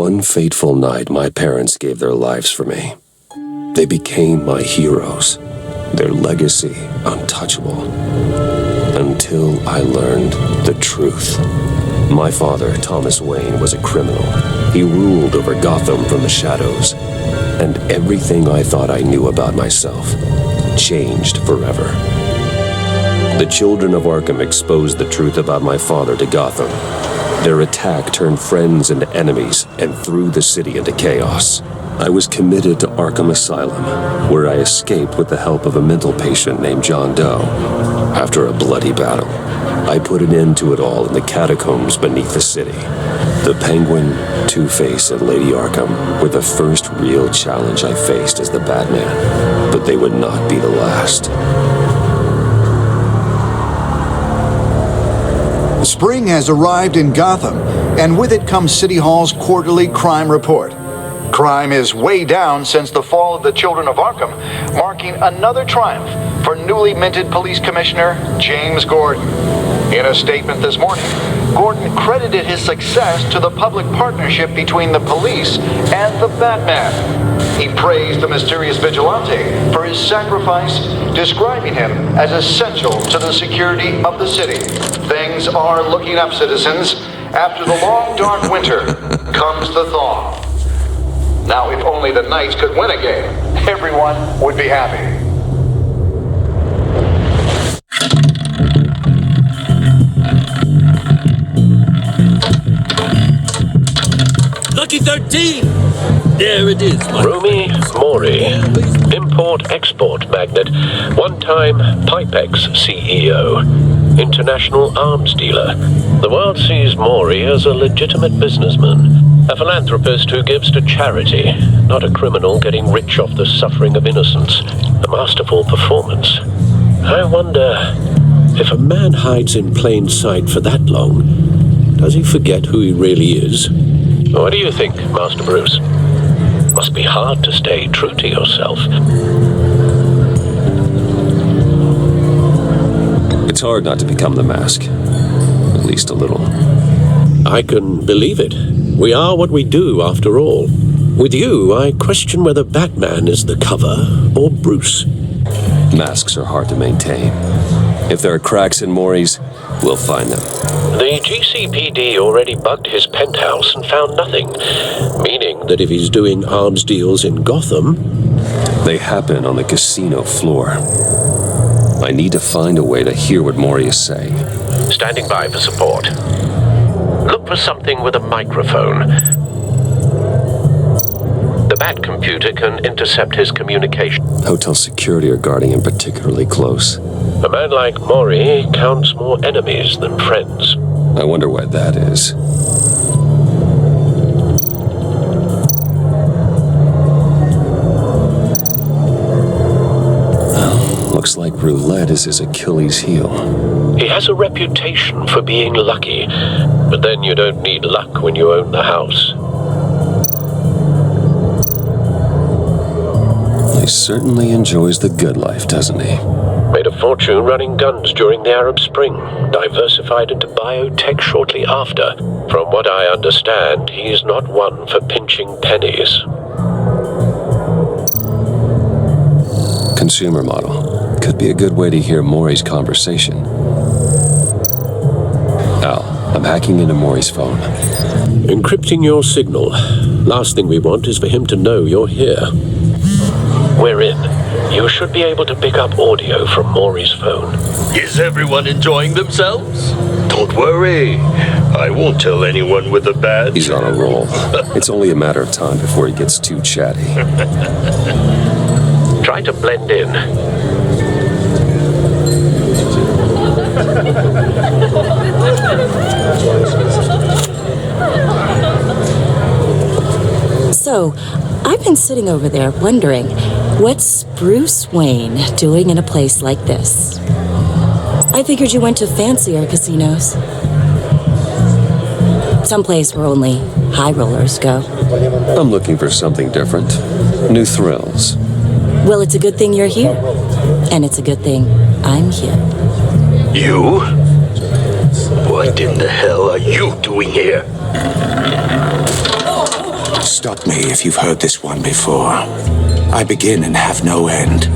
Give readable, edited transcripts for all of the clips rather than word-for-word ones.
One fateful night, my parents gave their lives for me. They became my heroes, their legacy untouchable. Until I learned the truth. My father, Thomas Wayne, was a criminal. He ruled over Gotham from the shadows. And everything I thought I knew about myself changed forever. The children of Arkham exposed the truth about my father to Gotham. Their attack turned friends into enemies and threw the city into chaos. I was committed to Arkham Asylum, where I escaped with the help of a mental patient named John Doe. After a bloody battle, I put an end to it all in the catacombs beneath the city. The Penguin, Two-Face, and Lady Arkham were the first real challenge I faced as the Batman, but they would not be the last. Spring has arrived in Gotham, and with it comes City Hall's quarterly crime report. Crime is way down since the fall of the Children of Arkham, marking another triumph for newly minted Police Commissioner James Gordon. In a statement this morning, Gordon credited his success to the public partnership between the police and the Batman. He praised the mysterious vigilante for his sacrifice, describing him as essential to the security of the city. Things are looking up, citizens. After the long, dark winter comes the thaw. Now, if only the Knights could win a game, everyone would be happy. Lucky 13! There it is, my Rumi Mori, import-export magnate, one-time Pipex CEO, international arms dealer. The world sees Mori as a legitimate businessman, a philanthropist who gives to charity, not a criminal getting rich off the suffering of innocence. A masterful performance. I wonder, if a man hides in plain sight for that long, does he forget who he really is? What do you think, Master Bruce? Must be hard to stay true to yourself. It's hard not to become the Mask. At least a little. I can believe it. We are what we do, after all. With you, I question whether Batman is the cover or Bruce. Masks are hard to maintain. If there are cracks in Mori's, we'll find them. The GCPD already bugged his penthouse and found nothing, meaning that if he's doing arms deals in Gotham... They happen on the casino floor. I need to find a way to hear what Mori is saying. Standing by for support. Look for something with a microphone. The Bat computer can intercept his communication. Hotel security are guarding him particularly close. A man like Mori counts more enemies than friends. I wonder why that is. Well, looks like roulette is his Achilles heel. He has a reputation for being lucky, but then you don't need luck when you own the house. He certainly enjoys the good life, doesn't he? Made a fortune running guns during the Arab Spring, diversified into biotech shortly after. From what I understand, he's not one for pinching pennies. Consumer model. Could be a good way to hear Mori's conversation. hacking into Maury's phone. Encrypting your signal. Last thing we want is for him to know you're here. We're in. You should be able to pick up audio from Maury's phone. Is everyone enjoying themselves? Don't worry. I won't tell anyone with a badge. He's on a roll. It's only a matter of time before he gets too chatty. Try to blend in. So, I've been sitting over there wondering, what's Bruce Wayne doing in a place like this? I figured you went to fancier casinos. Someplace where only high rollers go. I'm looking for something different. New thrills. Well, it's a good thing you're here. And it's a good thing I'm here. You? What in the hell are you doing here? Stop me if you've heard this one before. I begin and have no end.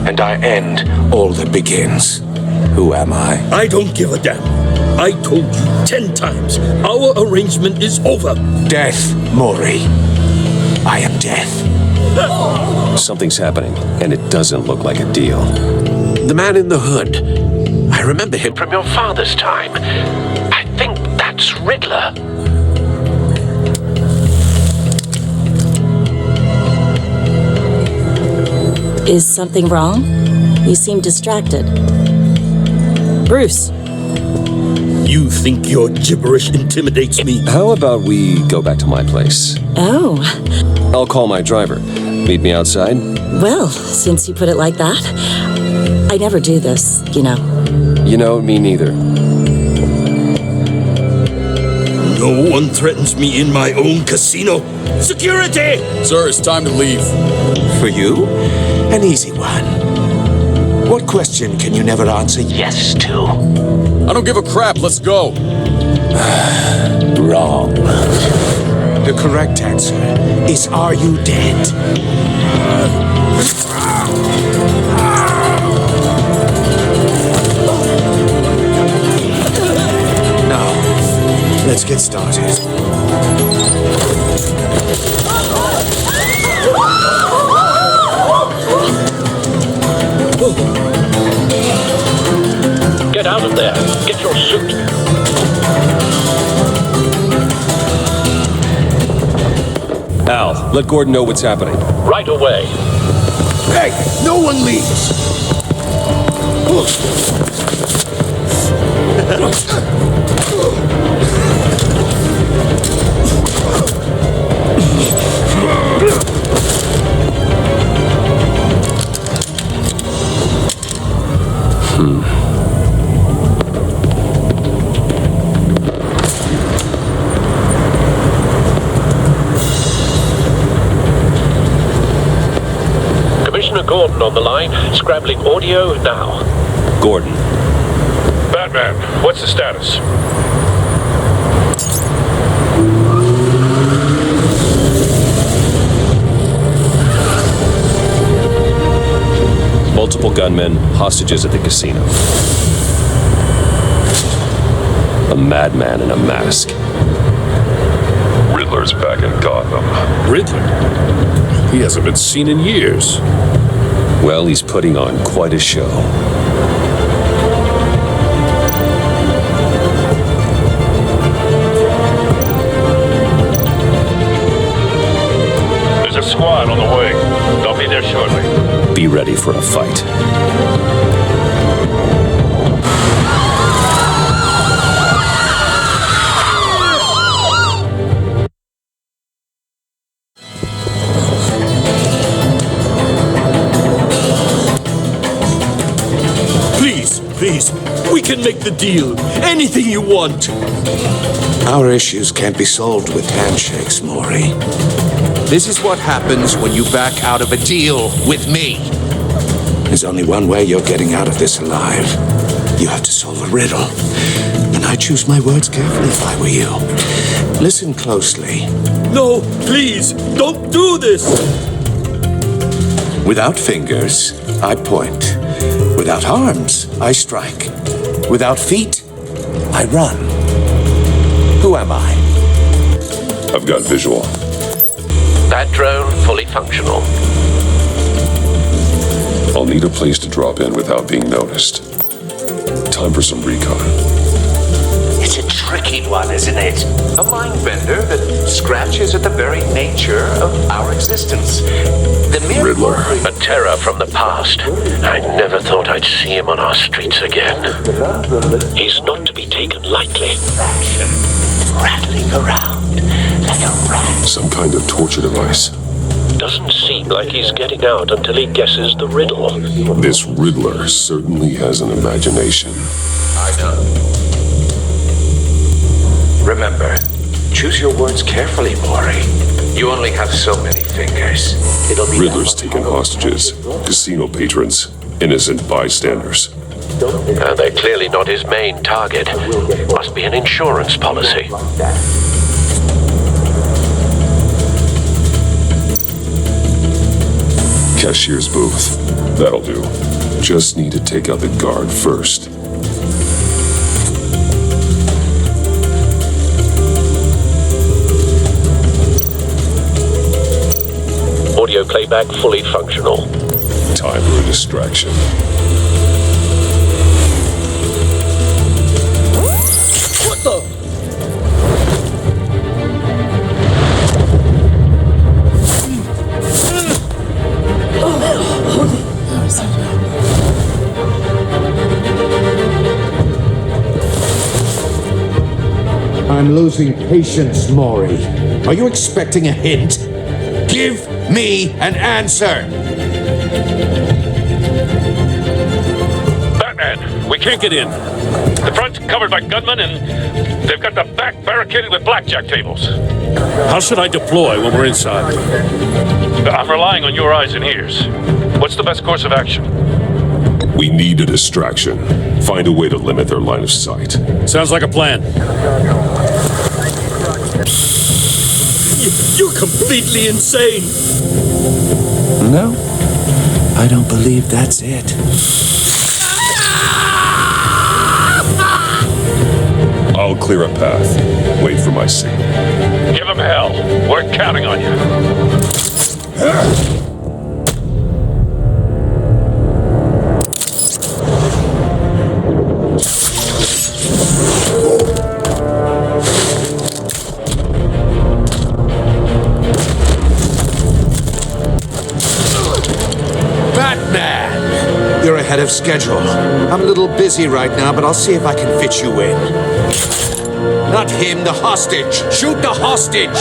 And I end all that begins. Who am I? I don't give a damn. I told you 10 times. Our arrangement is over. Death, Maury. I am death. Something's happening, and it doesn't look like a deal. The man in the hood. I remember him from your father's time. I think that's Riddler. Is something wrong? You seem distracted. Bruce. You think your gibberish intimidates me? How about we go back to my place? Oh, I'll call my driver. Meet me outside? well, since you put it like that, I never do this, you know. You know, me neither. No one threatens me in my own casino. Security! Sir, it's time to leave. For you, an easy one. What question can you never answer yes to? I don't give a crap. Let's go. Wrong. The correct answer is, are you dead? Now, let's get started. Get out of there. Get your suit. Al, let Gordon know what's happening. Right away. Hey, no one leaves! Commissioner Gordon on the line, scrabbling audio now. Gordon. Batman, what's the status? Multiple gunmen, hostages at the casino. A madman in a mask. Riddler's back in Gotham. Riddler? He hasn't been seen in years. Well, he's putting on quite a show. There's a squad on the way. They'll be there shortly. Be ready for a fight. Please, we can make the deal. Anything you want. Our issues can't be solved with handshakes, Maury. This is what happens when you back out of a deal with me. There's only one way you're getting out of this alive. You have to solve a riddle. And I choose my words carefully if I were you. Listen closely. No, please, don't do this. Without fingers, I point. Without arms, I strike. Without feet, I run. Who am I? I've got visual. That drone fully functional. I'll need a place to drop in without being noticed. Time for some recon. It's a tricky one, isn't it? A mind bender that scratches at the very nature of our existence. The mere Riddler. A terror from the past. I never thought I'd see him on our streets again. He's not to be taken lightly. rattling around like a rat. Some kind of torture device. Doesn't seem like he's getting out until he guesses the riddle. This Riddler certainly has an imagination. I know. Remember, choose your words carefully, Maury. You only have so many fingers. It'll be Riddler's taken hostages, casino patrons, innocent bystanders. They're clearly not his main target. Must be an insurance policy. Cashier's booth. That'll do. Just need to take out the guard first. Audio playback fully functional. Time for a distraction. What the? I'm losing patience, Maury. Are you expecting a hint? Give me an answer! Batman, we can't get in. The front's covered by gunmen, and they've got the back barricaded with blackjack tables. How should I deploy when we're inside? I'm relying on your eyes and ears. What's the best course of action? We need a distraction. Find a way to limit their line of sight. Sounds like a plan. You're completely insane. No, I don't believe that's it. I'll clear a path. Wait for my signal. Give him hell. We're counting on you. Batman! You're ahead of schedule. I'm a little busy right now, but I'll see if I can fit you in. Not him, the hostage! Shoot the hostage!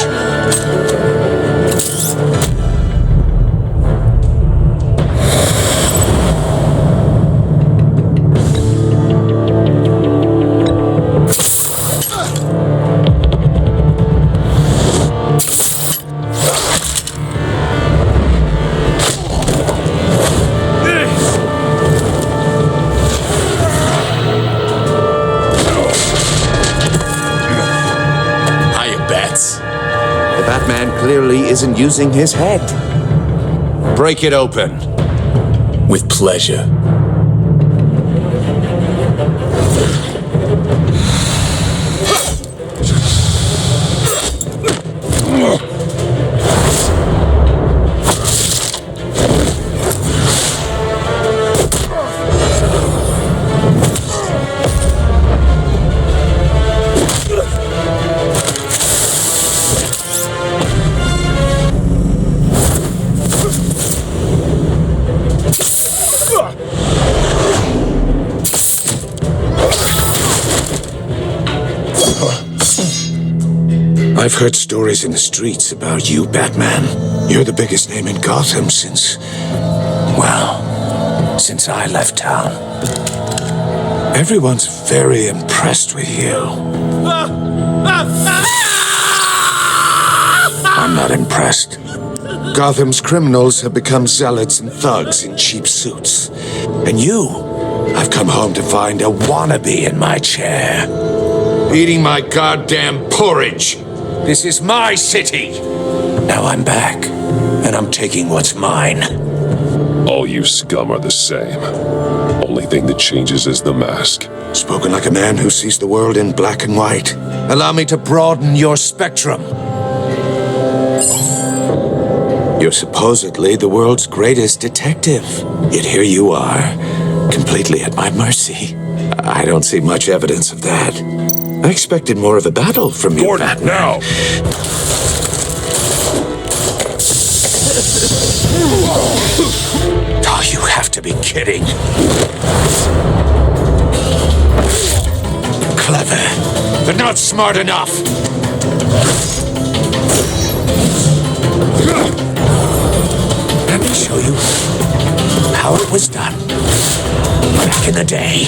Clearly isn't using his head. Break it open. With pleasure. I've heard stories in the streets about you, Batman. You're the biggest name in Gotham since I left town. Everyone's very impressed with you. I'm not impressed. Gotham's criminals have become zealots and thugs in cheap suits. And you, I've come home to find a wannabe in my chair, eating my goddamn porridge. This is my city! Now I'm back, and I'm taking what's mine. All you scum are the same. Only thing that changes is the mask. Spoken like a man who sees the world in black and white. Allow me to broaden your spectrum. You're supposedly the world's greatest detective. Yet here you are, completely at my mercy. I don't see much evidence of that. I expected more of a battle from you, Gordon, Batman. now! Oh, you have to be kidding. Clever, but not smart enough. Let me show you how it was done back in the day.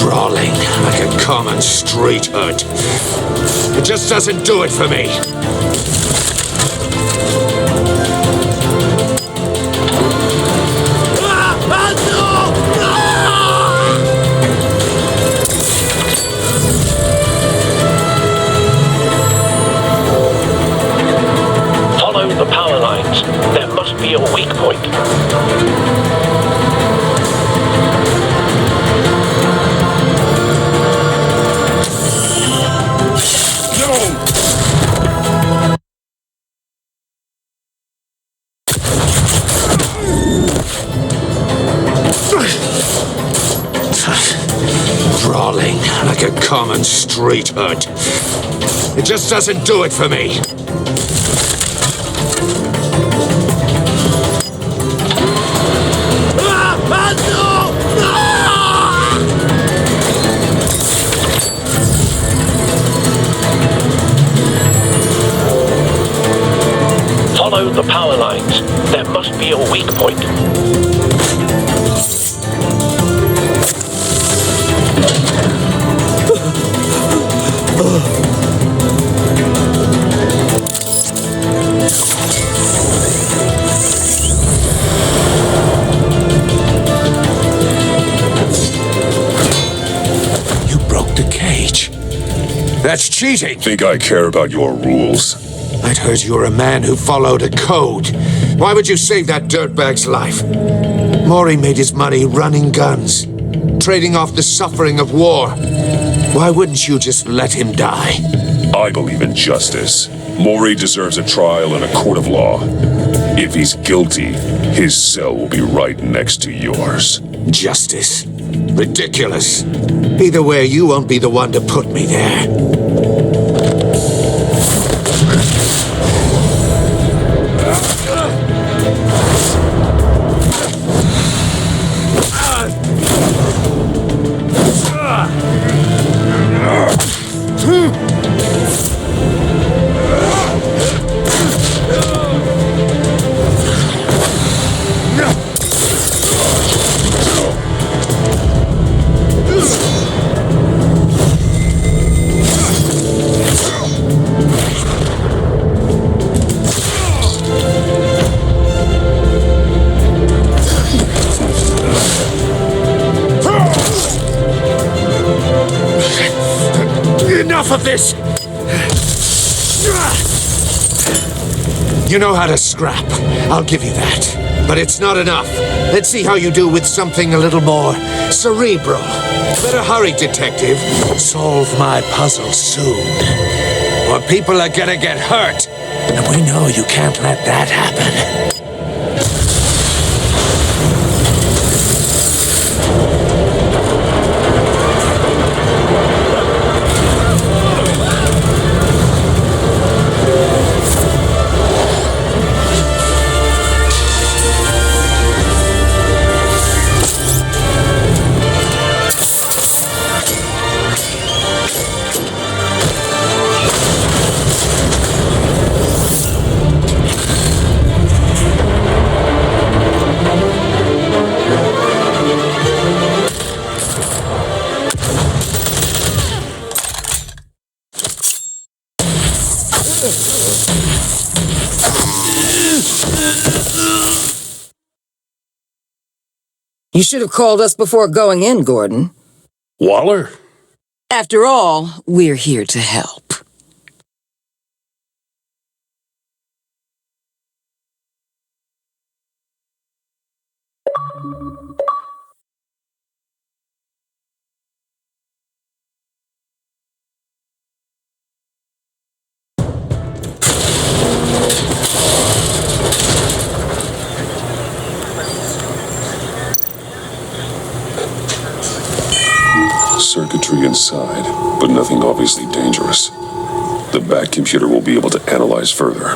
Brawling like a common street hood. It just doesn't do it for me. Follow the power lines. There must be a weak point. Brawling like a common street hood. It just doesn't do it for me. Follow the power lines. There must be a weak point. You broke the cage. That's cheating. Think I care about your rules? I'd heard you were a man who followed a code. Why would you save that dirtbag's life? Maury made his money running guns, trading off the suffering of war. Why wouldn't you just let him die? I believe in justice. Maury deserves a trial in a court of law. If he's guilty, his cell will be right next to yours. Justice? Ridiculous. Either way, you won't be the one to put me there. Enough of this! You know how to scrap. I'll give you that. But it's not enough. Let's see how you do with something a little more cerebral. Better hurry, detective. Solve my puzzle soon. Or people are gonna get hurt. And we know you can't let that happen. You should have called us before going in, Gordon. Waller? After all, we're here to help. Circuitry inside, but nothing obviously dangerous. The back computer will be able to analyze further.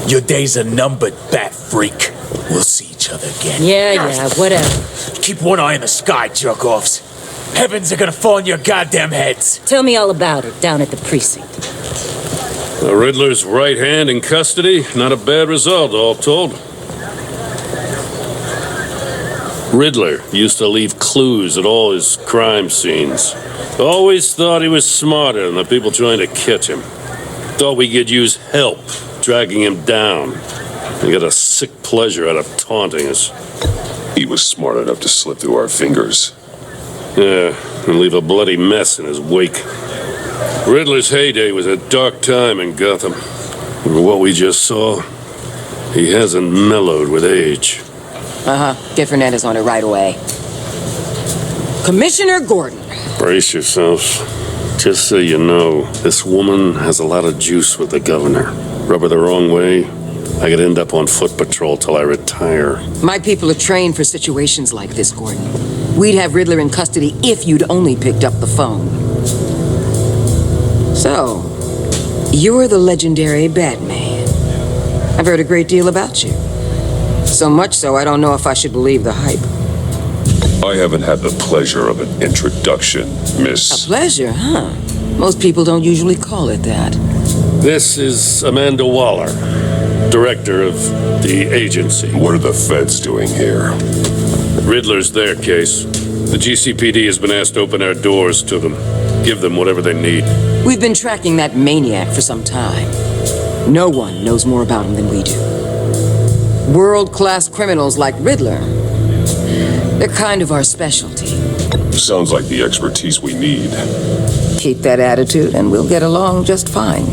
Your days are numbered, bat freak. We'll see each other again. Yeah, whatever. Keep one eye in the sky, jerk-offs. Heavens are gonna fall on your goddamn heads. Tell me all about it down at the precinct. The Riddler's right hand in custody. Not a bad result, all told. Riddler used to leave clues at all his crime scenes. Always thought he was smarter than the people trying to catch him. Thought we could use help dragging him down. He got a sick pleasure out of taunting us. He was smart enough to slip through our fingers. Yeah, and leave a bloody mess in his wake. Riddler's heyday was a dark time in Gotham. For what we just saw, he hasn't mellowed with age. Get Fernandez on it right away. Commissioner Gordon. Brace yourselves. Just so you know, this woman has a lot of juice with the governor. Rub her the wrong way, I could end up on foot patrol till I retire. My people are trained for situations like this, Gordon. We'd have Riddler in custody if you'd only picked up the phone. So, you're the legendary Batman. I've heard a great deal about you. So much so, I don't know if I should believe the hype. I haven't had the pleasure of an introduction, Miss... A pleasure, huh? Most people don't usually call it that. This is Amanda Waller, director of the agency. What are the feds doing here? Riddler's their case. The GCPD has been asked to open our doors to them. Give them whatever they need. We've been tracking that maniac for some time. No one knows more about him than we do. World-class criminals like Riddler. They're kind of our specialty. Sounds like the expertise we need. Keep that attitude and we'll get along just fine.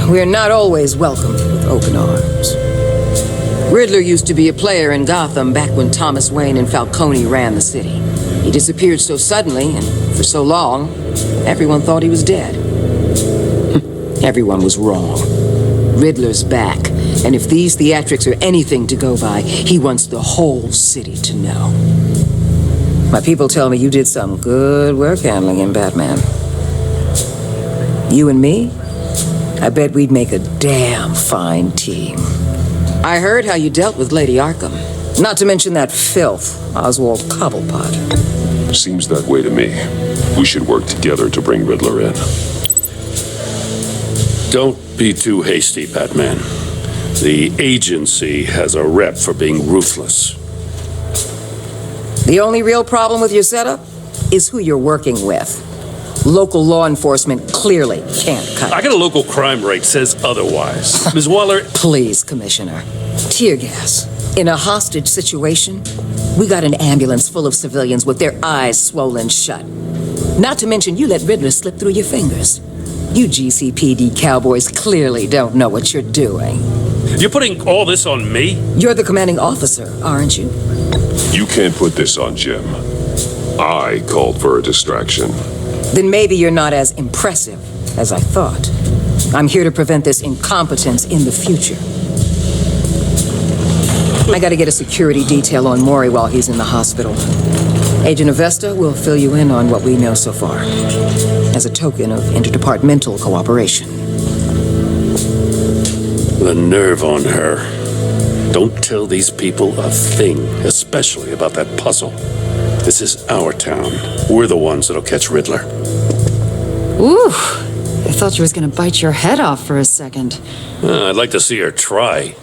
We're not always welcomed with open arms. Riddler used to be a player in Gotham back when Thomas Wayne and Falcone ran the city. He disappeared so suddenly and for so long, everyone thought he was dead. Everyone was wrong. Riddler's back, and if these theatrics are anything to go by, he wants the whole city to know. My people tell me you did some good work handling him, Batman. You and me? I bet we'd make a damn fine team. I heard how you dealt with Lady Arkham. Not to mention that filth, Oswald Cobblepot. Seems that way to me. We should work together to bring Riddler in. Don't be too hasty, Batman. The agency has a rep for being ruthless. The only real problem with your setup is who you're working with. Local law enforcement clearly can't cut it. I got a local crime rate says otherwise. Ms. Waller... Please, Commissioner. Tear gas. In a hostage situation, we got an ambulance full of civilians with their eyes swollen shut. Not to mention you let Riddler slip through your fingers. You GCPD cowboys clearly don't know what you're doing. You're putting all this on me? You're the commanding officer, aren't you? You can't put this on Jim. I called for a distraction. Then maybe you're not as impressive as I thought. I'm here to prevent this incompetence in the future. I gotta get a security detail on Maury while he's in the hospital. Agent Avesta will fill you in on what we know so far, as a token of interdepartmental cooperation. The nerve on her. Don't tell these people a thing, especially about that puzzle. This is our town. We're the ones that'll catch Riddler. Ooh, I thought you was gonna bite your head off for a second. I'd like to see her try.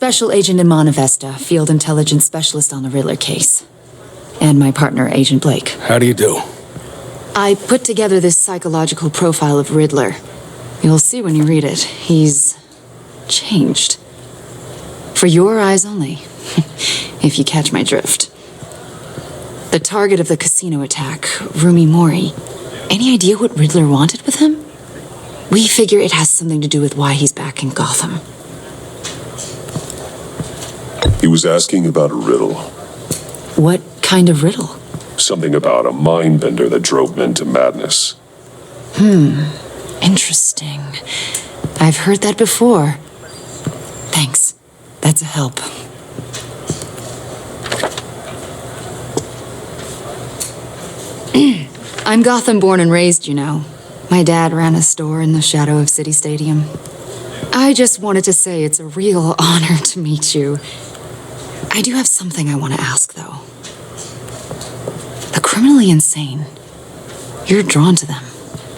Special Agent Imana Vesta, Field Intelligence Specialist on the Riddler case. And my partner, Agent Blake. How do you do? I put together this psychological profile of Riddler. You'll see when you read it. He's changed. For your eyes only, if you catch my drift. The target of the casino attack, Rumi Mori. Any idea what Riddler wanted with him? We figure it has something to do with why he's back in Gotham. He was asking about a riddle. What kind of riddle? Something about a mind bender that drove men to madness. Interesting. I've heard that before. Thanks. That's a help. I'm Gotham born and raised, you know. My dad ran a store in the shadow of City Stadium. I just wanted to say it's a real honor to meet you. I do have something I want to ask, though. The criminally insane. You're drawn to them,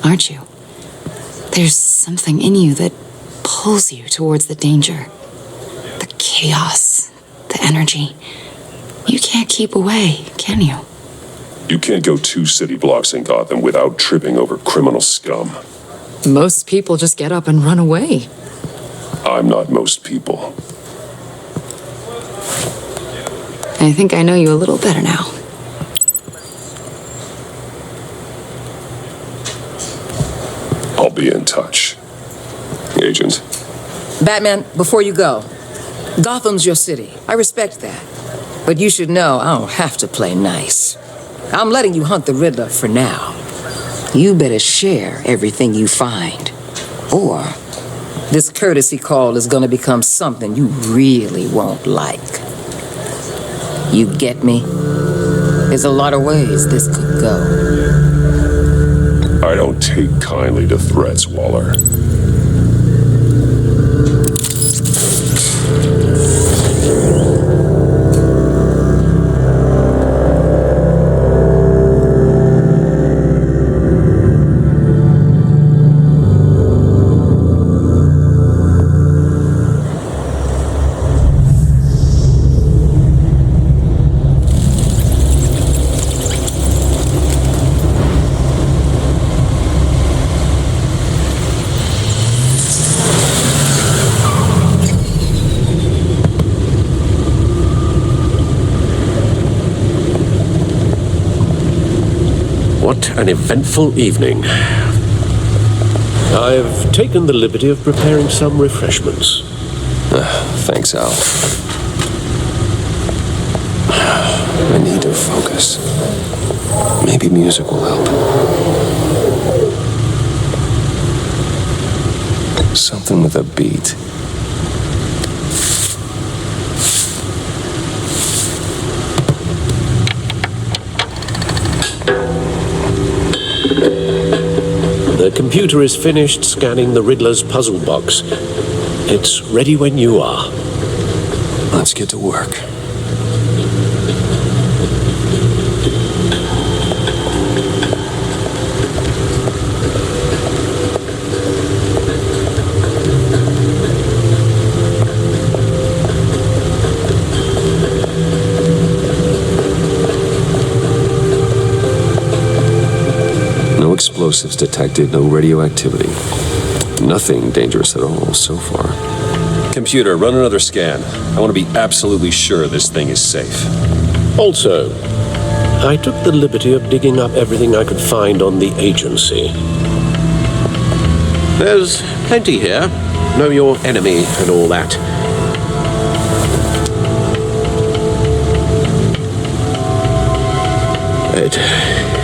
aren't you? There's something in you that pulls you towards the danger. The chaos, the energy. You can't keep away, can you? You can't go 2 city blocks in Gotham without tripping over criminal scum. Most people just get up and run away. I'm not most people. I think I know you a little better now. I'll be in touch. Agent. Batman, before you go, Gotham's your city. I respect that. But you should know I don't have to play nice. I'm letting you hunt the Riddler for now. You better share everything you find. Or this courtesy call is gonna become something you really won't like. You get me? There's a lot of ways this could go. I don't take kindly to threats, Waller. What an eventful evening. I've taken the liberty of preparing some refreshments. Thanks, Al. I need to focus. Maybe music will help. Something with a beat. The computer is finished scanning the Riddler's puzzle box. It's ready when you are. Let's get to work. No explosives detected, no radioactivity. Nothing dangerous at all so far. Computer, run another scan. I want to be absolutely sure this thing is safe. Also, I took the liberty of digging up everything I could find on the agency. There's plenty here. Know your enemy and all that.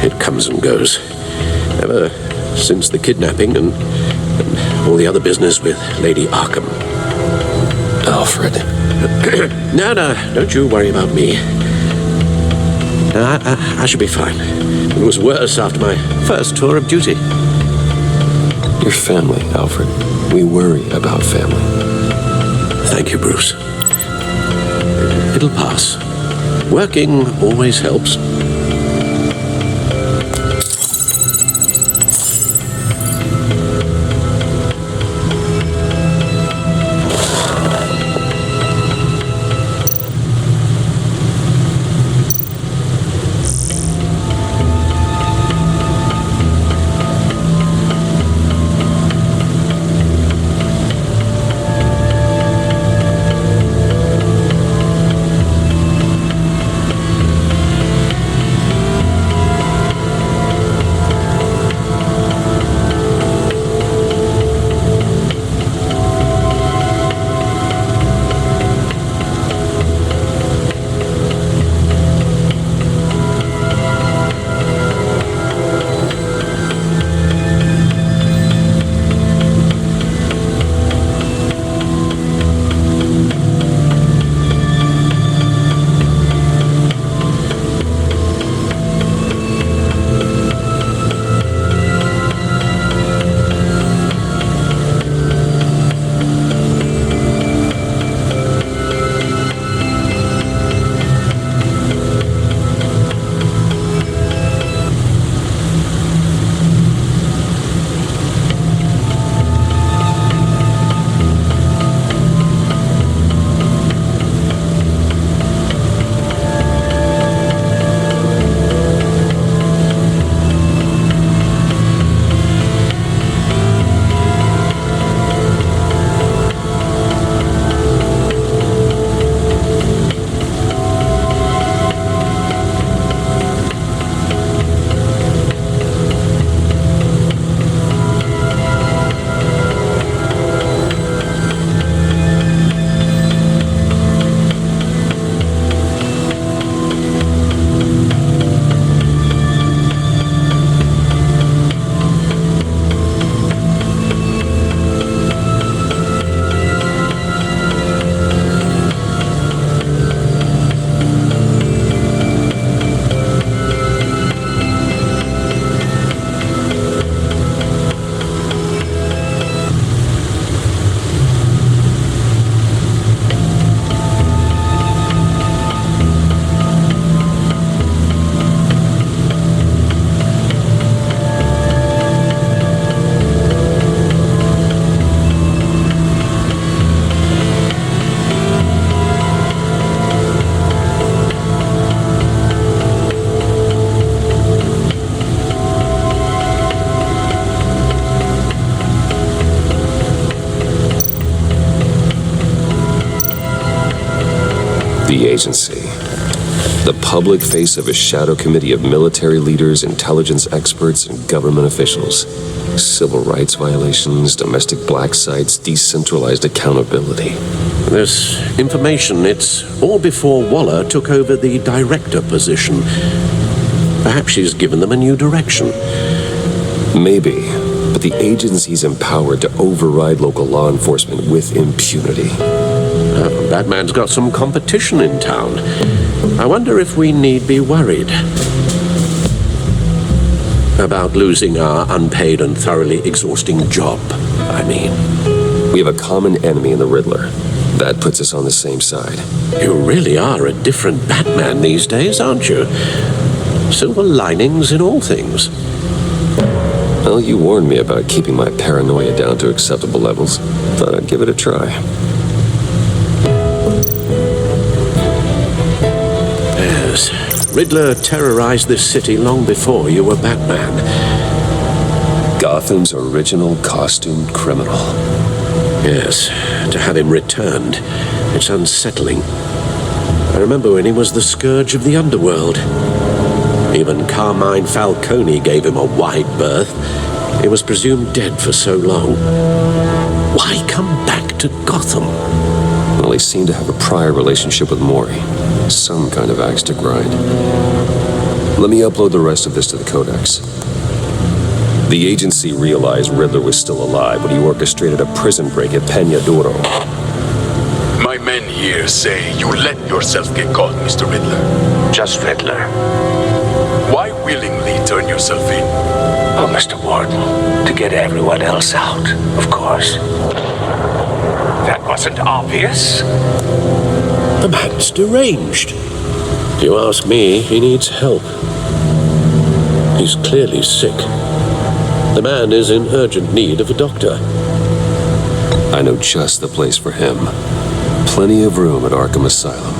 It comes and goes. Ever since the kidnapping and all the other business with Lady Arkham. Alfred. No, don't you worry about me. I should be fine. It was worse after my first tour of duty. Your family, Alfred. We worry about family. Thank you, Bruce. It'll pass. Working always helps. The agency. The public face of a shadow committee of military leaders, intelligence experts, and government officials. Civil rights violations, domestic black sites, decentralized accountability. This information, it's all before Waller took over the director position. Perhaps she's given them a new direction. Maybe, but the agency's empowered to override local law enforcement with impunity. Batman's got some competition in town. I wonder if we need be worried about losing our unpaid and thoroughly exhausting job, I mean. We have a common enemy in the Riddler. That puts us on the same side. You really are a different Batman these days, aren't you? Silver linings in all things. Well, you warned me about keeping my paranoia down to acceptable levels. Thought I'd give it a try. Yes, Riddler terrorized this city long before you were Batman. Gotham's original costumed criminal. Yes, to have him returned, it's unsettling. I remember when he was the scourge of the underworld. Even Carmine Falcone gave him a wide berth. He was presumed dead for so long. Why come back to Gotham? Well, he seemed to have a prior relationship with Mori. Some kind of axe to grind. Let me upload the rest of this to the Codex. The agency realized Riddler was still alive when he orchestrated a prison break at Peña Duro. My men here say you let yourself get caught, Mr. Riddler. Just Riddler. Why willingly turn yourself in? Oh, Mr. Warden, to get everyone else out, of course. That wasn't obvious. The man's deranged. If you ask me, he needs help. He's clearly sick. The man is in urgent need of a doctor. I know just the place for him. Plenty of room at Arkham Asylum.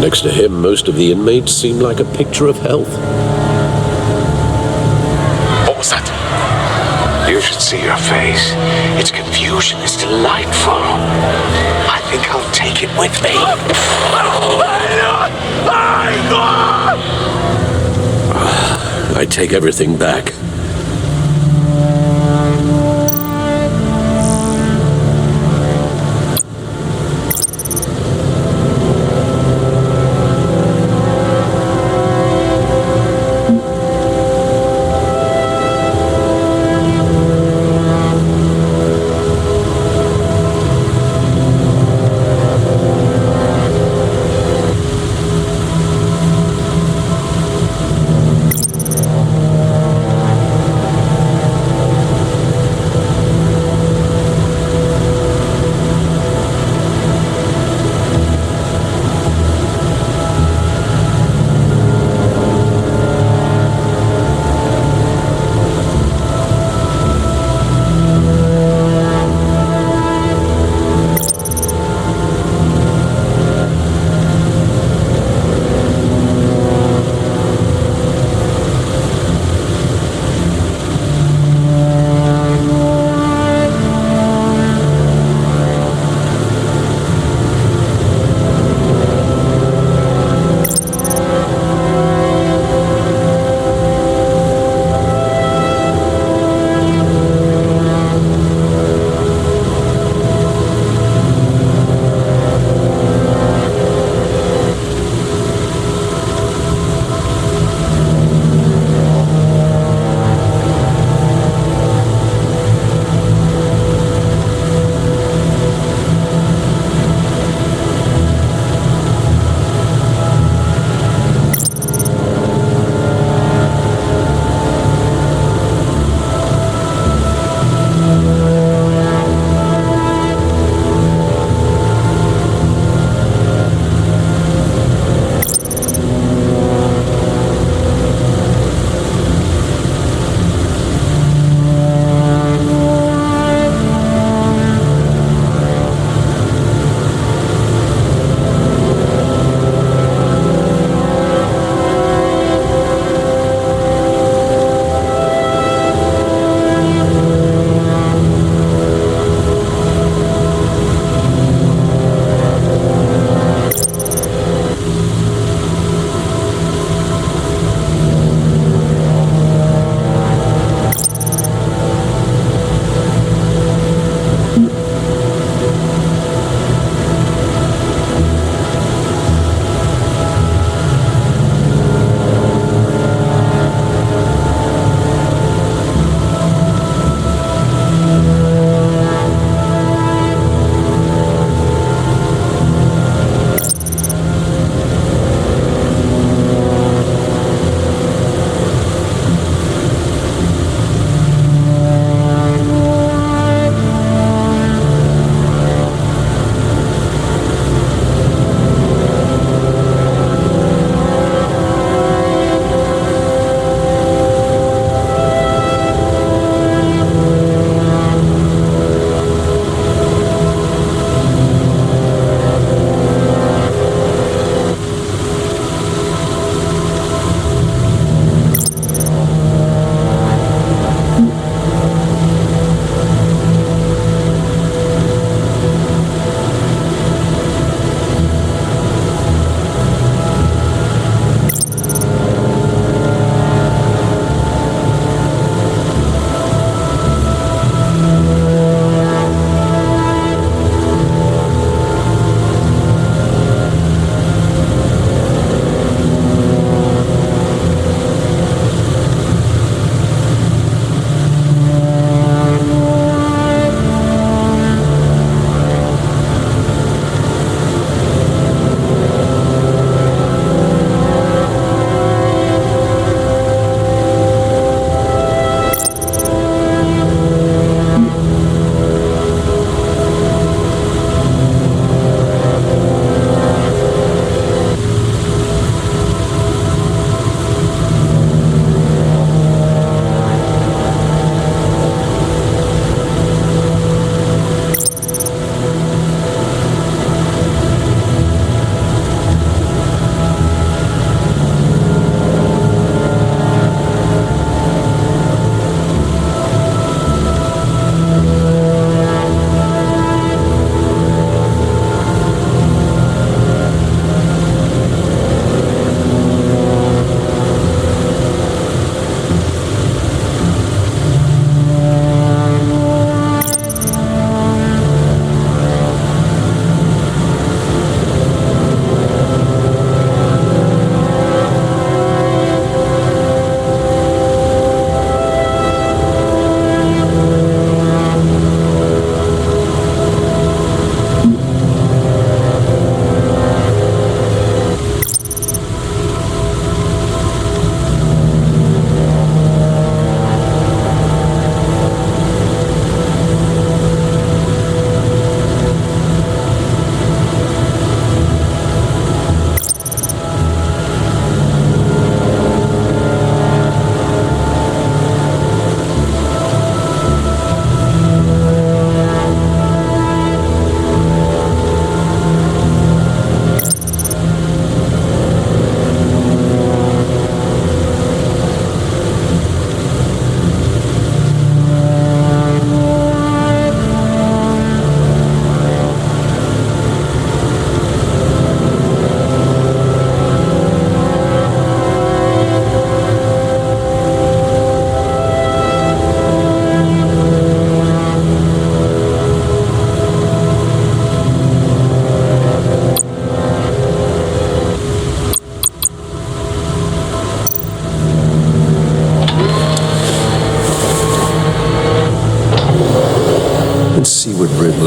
Next to him, most of the inmates seem like a picture of health. What was that? You should see your face. Its confusion is delightful. I think I'll take it with me. I take everything back.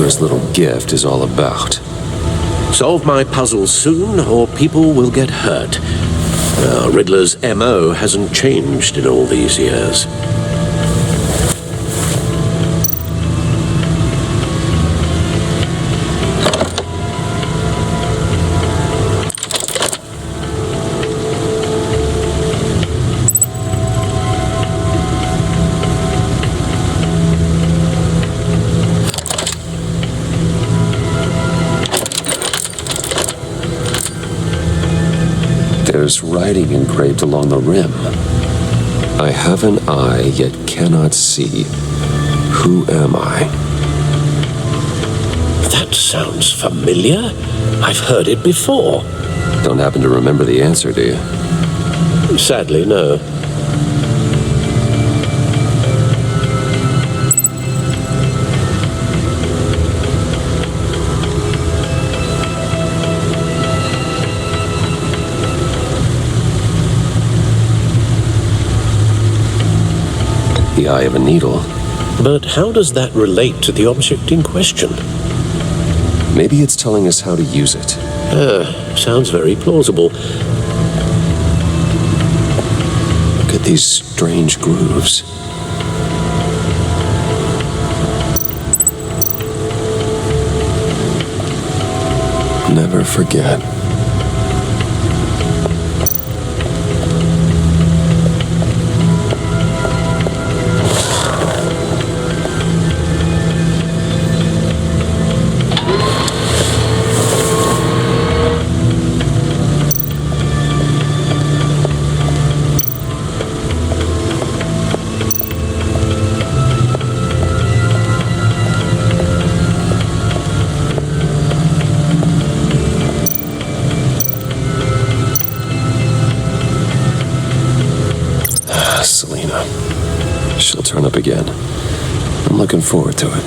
this little gift is all about. Solve my puzzle soon, or people will get hurt. Riddler's MO hasn't changed in all these years. There's writing engraved along the rim. I have an eye, yet cannot see. Who am I? That sounds familiar. I've heard it before. Don't happen to remember the answer, do you? Sadly, no. The eye of a needle. But how does that relate to the object in question? Maybe it's telling us how to use it. Sounds very plausible. Look at these strange grooves. Never forget. Selena. She'll turn up again. I'm looking forward to it.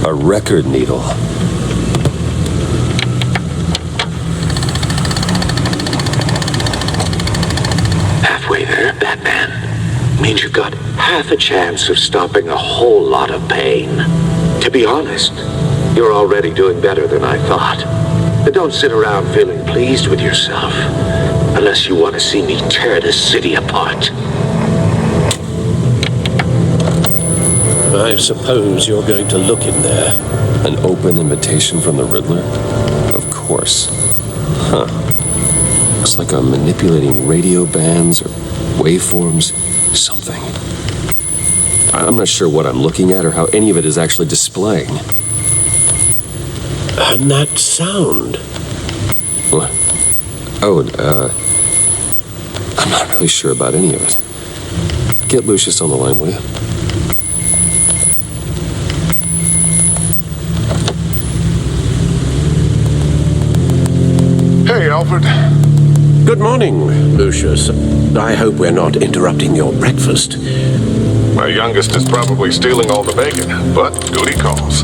A record needle. Halfway there, Batman. Means you've got half a chance of stopping a whole lot of pain. To be honest, you're already doing better than I thought. But don't sit around feeling pleased with yourself, unless you want to see me tear this city apart. I suppose you're going to look in there. An open invitation from the Riddler? Of course. Huh. Looks like I'm manipulating radio bands or waveforms. Something. I'm not sure what I'm looking at or how any of it is actually displaying. And that sound. What? Oh, I'm not really sure about any of it. Get Lucius on the line, will you? Hey, Alfred. Good morning, Lucius. I hope we're not interrupting your breakfast. My youngest is probably stealing all the bacon, but duty calls.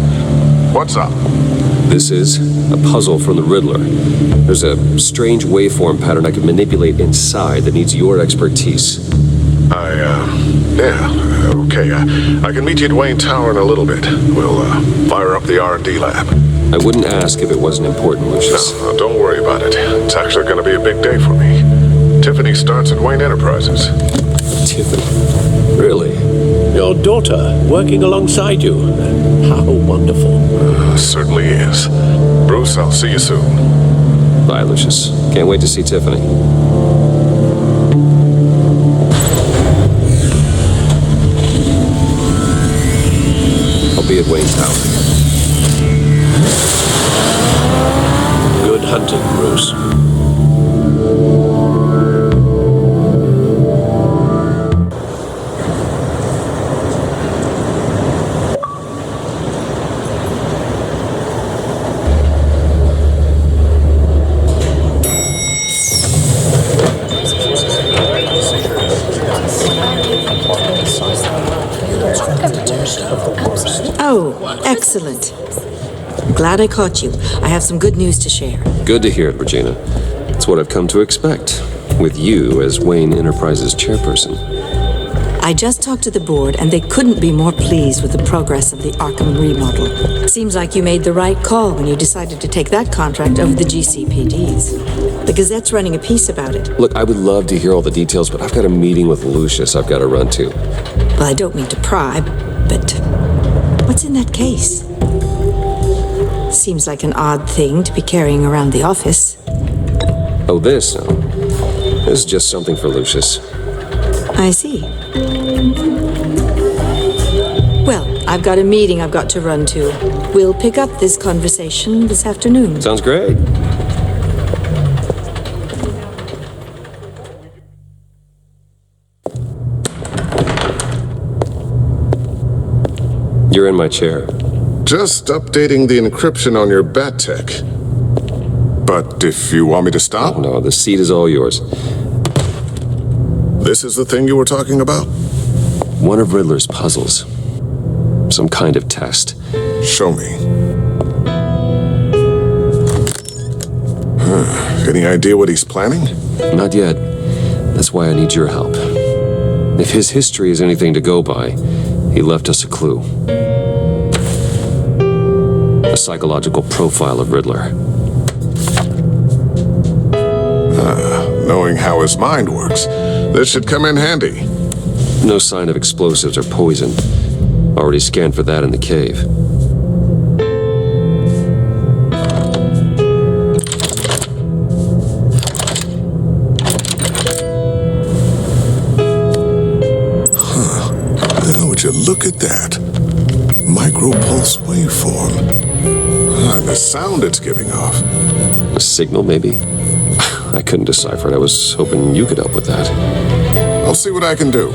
What's up? This is a puzzle from the Riddler. There's a strange waveform pattern I can manipulate inside that needs your expertise. Okay. I can meet you at Wayne Tower in a little bit. We'll, fire up the R&D lab. I wouldn't ask if it wasn't important, Lucius. No, don't worry about it. It's actually going to be a big day for me. Tiffany starts at Wayne Enterprises. Tiffany? Really? Your daughter working alongside you. How wonderful. Certainly is. Bruce, I'll see you soon. Bye, Lucius. Can't wait to see Tiffany. I'll be at Wayne Tower. Good hunting, Bruce. Oh, excellent. Glad I caught you. I have some good news to share. Good to hear it, Regina. It's what I've come to expect, with you as Wayne Enterprises chairperson. I just talked to the board, and they couldn't be more pleased with the progress of the Arkham remodel. Seems like you made the right call when you decided to take that contract over the GCPD's. The Gazette's running a piece about it. Look, I would love to hear all the details, but I've got a meeting with Lucius I've got to run to. Well, I don't mean to pry, but what's in that case? Seems like an odd thing to be carrying around the office. Oh, this? No. This is just something for Lucius. I see. Well, I've got a meeting I've got to run to. We'll pick up this conversation this afternoon. Sounds great. You're in my chair. Just updating the encryption on your bat tech. But if you want me to stop? Oh, no, the seat is all yours. This is the thing you were talking about? One of Riddler's puzzles. Some kind of test. Show me. Any idea what he's planning? Not yet. That's why I need your help. If his history is anything to go by, he left us a clue. A psychological profile of Riddler. Knowing how his mind works, this should come in handy. No sign of explosives or poison. Already scanned for that in the cave. Now would you look at that? Micro-pulse waveform. And the sound it's giving off. A signal, maybe? I couldn't decipher it. I was hoping you could help with that. I'll see what I can do.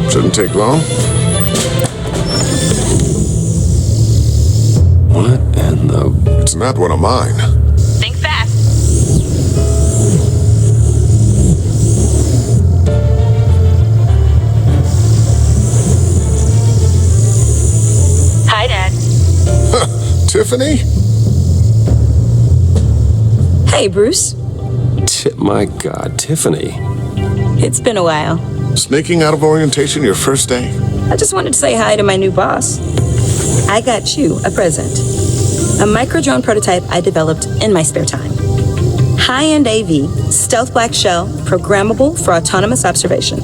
Shouldn't take long. What in the... It's not one of mine. Think fast. Hi, Dad. Tiffany? Hey, Bruce. My God, Tiffany. It's been a while. Sneaking out of orientation your first day? I just wanted to say hi to my new boss. I got you a present. A micro-drone prototype I developed in my spare time. High-end AV, stealth black shell, programmable for autonomous observation.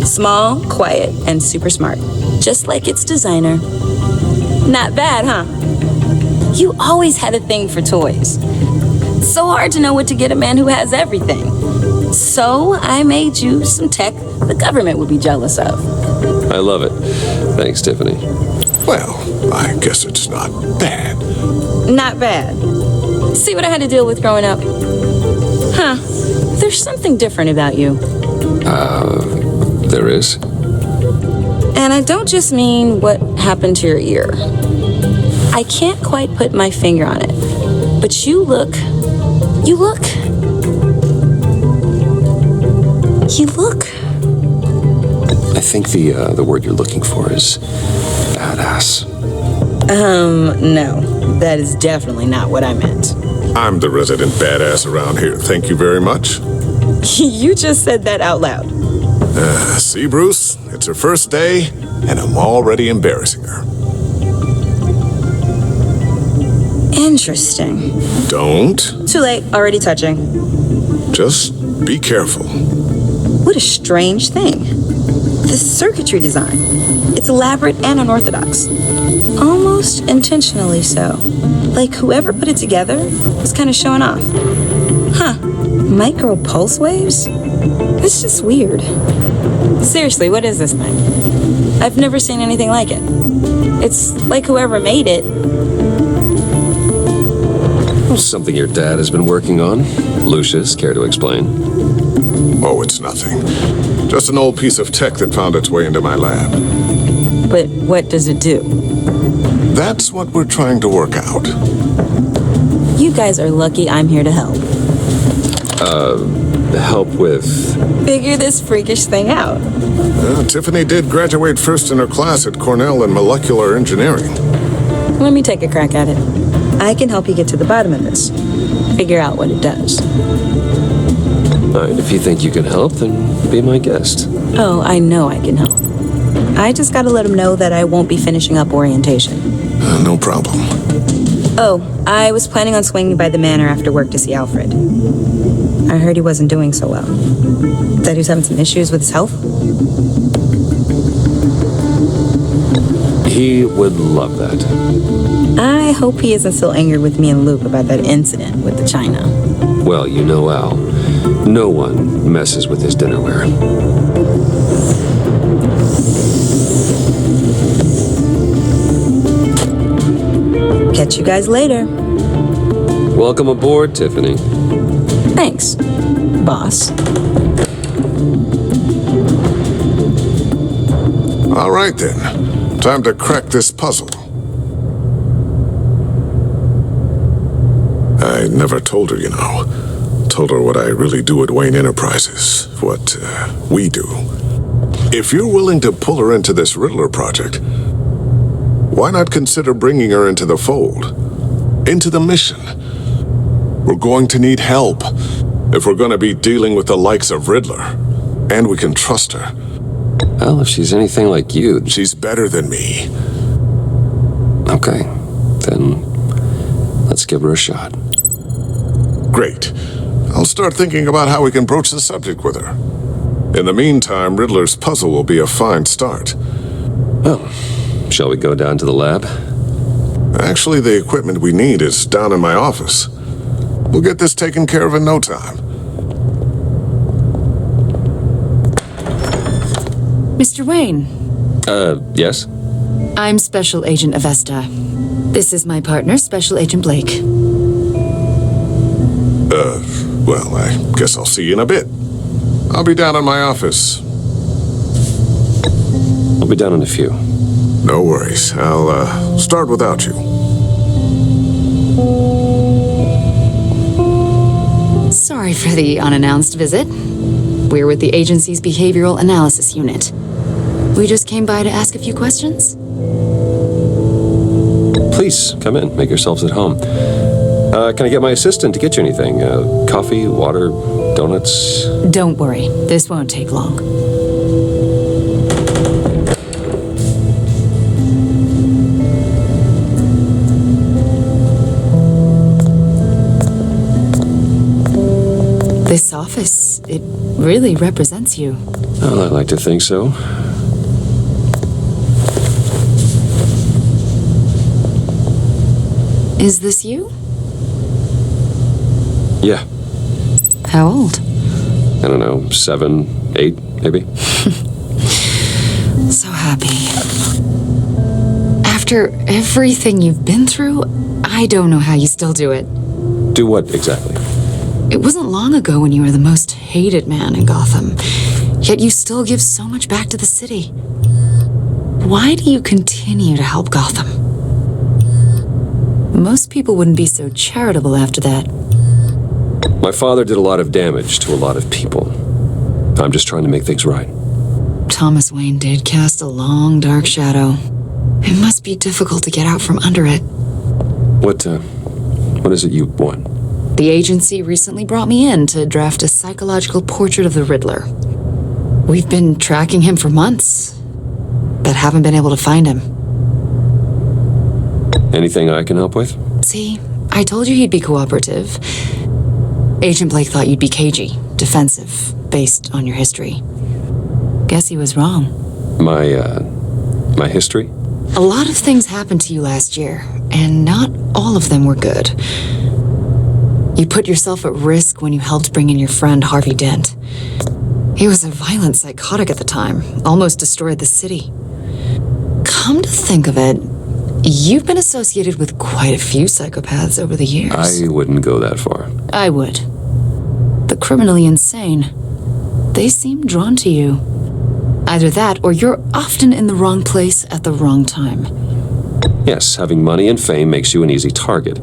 Small, quiet, and super smart. Just like its designer. Not bad, huh? You always had a thing for toys. It's so hard to know what to get a man who has everything. So I made you some tech the government would be jealous of. I love it. Thanks, Tiffany. Well, I guess it's not bad. Not bad. See what I had to deal with growing up? Huh. There's something different about you. There is? And I don't just mean what happened to your ear. I can't quite put my finger on it. But you look... I think the word you're looking for is badass. No. That is definitely not what I meant. I'm the resident badass around here. Thank you very much. You just said that out loud. See, Bruce? It's her first day, and I'm already embarrassing her. Interesting. Don't. Too late. Already touching. Just be careful. What a strange thing. The circuitry design. It's elaborate and unorthodox. Almost intentionally so. Like whoever put it together was kind of showing off. Huh. Micro pulse waves? It's just weird. Seriously, what is this thing? I've never seen anything like it. It's like whoever made it Something your dad has been working on. Lucius, care to explain? Oh, it's nothing. Just an old piece of tech that found its way into my lab. But what does it do? That's what we're trying to work out. You guys are lucky I'm here to help. Help with... Figure this freakish thing out. Tiffany did graduate first in her class at Cornell in molecular engineering. Let me take a crack at it. I can help you get to the bottom of this. Figure out what it does. Alright, if you think you can help, then be my guest. Oh, I know I can help. I just gotta let him know that I won't be finishing up orientation. No problem. Oh, I was planning on swinging by the manor after work to see Alfred. I heard he wasn't doing so well. That he was having some issues with his health. He would love that. I hope he isn't still angered with me and Luke about that incident with the china. Well, you know Al. No one messes with his dinnerware. Catch you guys later. Welcome aboard, Tiffany. Thanks, boss. All right then. Time to crack this puzzle. I never told her, you know. Told her what I really do at Wayne Enterprises. What we do. If you're willing to pull her into this Riddler project, why not consider bringing her into the fold? Into the mission? We're going to need help if we're going to be dealing with the likes of Riddler. And we can trust her. Well, if she's anything like you... She's better than me. Okay, then let's give her a shot. Great. I'll start thinking about how we can broach the subject with her. In the meantime, Riddler's puzzle will be a fine start. Well, shall we go down to the lab? Actually, the equipment we need is down in my office. We'll get this taken care of in no time. Mr. Wayne. Yes? I'm Special Agent Avesta. This is my partner, Special Agent Blake. Well, I guess I'll see you in a bit. I'll be down in my office. I'll be down in a few. No worries. I'll, start without you. Sorry for the unannounced visit. We're with the agency's Behavioral Analysis Unit. We just came by to ask a few questions. Please, come in. Make yourselves at home. Can I get my assistant to get you anything? Coffee, water, donuts? Don't worry. This won't take long. This office, it really represents you. Well, I like to think so. Is this you? Yeah. How old? I don't know, 7, 8, maybe? So happy. After everything you've been through, I don't know how you still do it. Do what exactly? It wasn't long ago when you were the most hated man in Gotham, yet you still give so much back to the city. Why do you continue to help Gotham? Most people wouldn't be so charitable after that. My father did a lot of damage to a lot of people. I'm just trying to make things right. Thomas Wayne did cast a long, dark shadow. It must be difficult to get out from under it. What is it you want? The agency recently brought me in to draft a psychological portrait of the Riddler. We've been tracking him for months, but haven't been able to find him. Anything I can help with? See, I told you he'd be cooperative. Agent Blake thought you'd be cagey, defensive, based on your history. Guess he was wrong. My history? A lot of things happened to you last year, and not all of them were good. You put yourself at risk when you helped bring in your friend Harvey Dent. He was a violent psychotic at the time, almost destroyed the city. Come to think of it, You've been associated with quite a few psychopaths over the years. I wouldn't go that far. I would. The criminally insane. They seem drawn to you. Either that, or you're often in the wrong place at the wrong time. Yes, having money and fame makes you an easy target.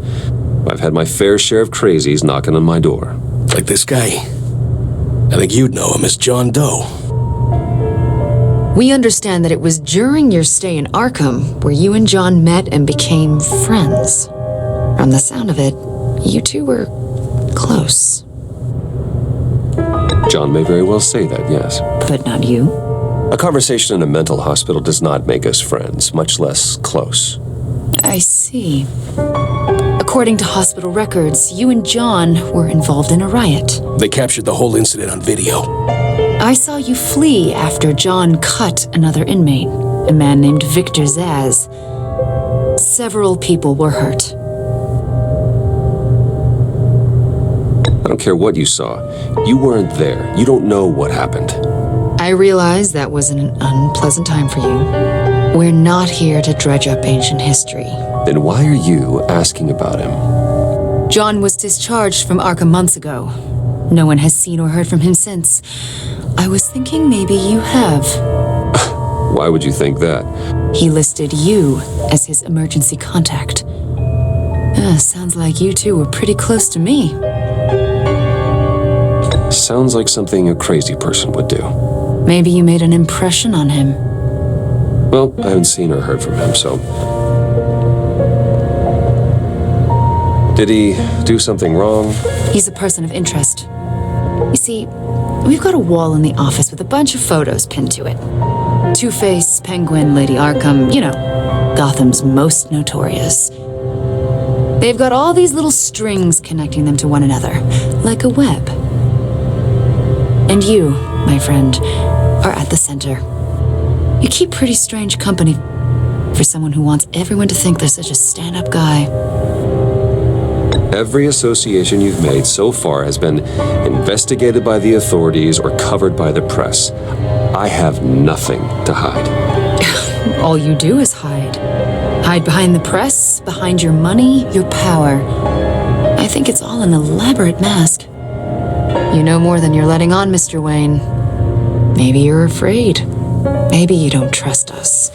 I've had my fair share of crazies knocking on my door. Like this guy. I think you'd know him as John Doe. We understand that it was during your stay in Arkham where you and John met and became friends. From the sound of it, you two were close. John may very well say that, yes. But not you. A conversation in a mental hospital does not make us friends, much less close. I see. According to hospital records, you and John were involved in a riot. They captured the whole incident on video. I saw you flee after John cut another inmate, a man named Victor Zaz. Several people were hurt. I don't care what you saw. You weren't there. You don't know what happened. I realize that was an unpleasant time for you. We're not here to dredge up ancient history. Then why are you asking about him? John was discharged from Arkham months ago. No one has seen or heard from him since. I was thinking maybe you have. Why would you think that? He listed you as his emergency contact. Sounds like you two were pretty close to me. Sounds like something a crazy person would do. Maybe you made an impression on him. Well, I haven't seen or heard from him, so... Did he do something wrong? He's a person of interest. You see, we've got a wall in the office with a bunch of photos pinned to it. Two-Face, Penguin, Lady Arkham, you know, Gotham's most notorious. They've got all these little strings connecting them to one another, like a web. And you, my friend, are at the center. You keep pretty strange company for someone who wants everyone to think they're such a stand-up guy. Every association you've made so far has been investigated by the authorities or covered by the press. I have nothing to hide. All you do is hide. Hide behind the press, behind your money, your power. I think it's all an elaborate mask. You know more than you're letting on, Mr. Wayne. Maybe you're afraid. Maybe you don't trust us.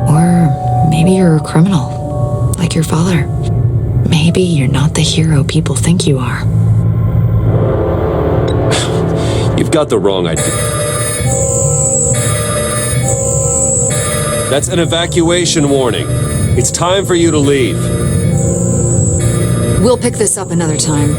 Or maybe you're a criminal, like your father. Maybe you're not the hero people think you are. You've got the wrong idea. That's an evacuation warning. It's time for you to leave. We'll pick this up another time.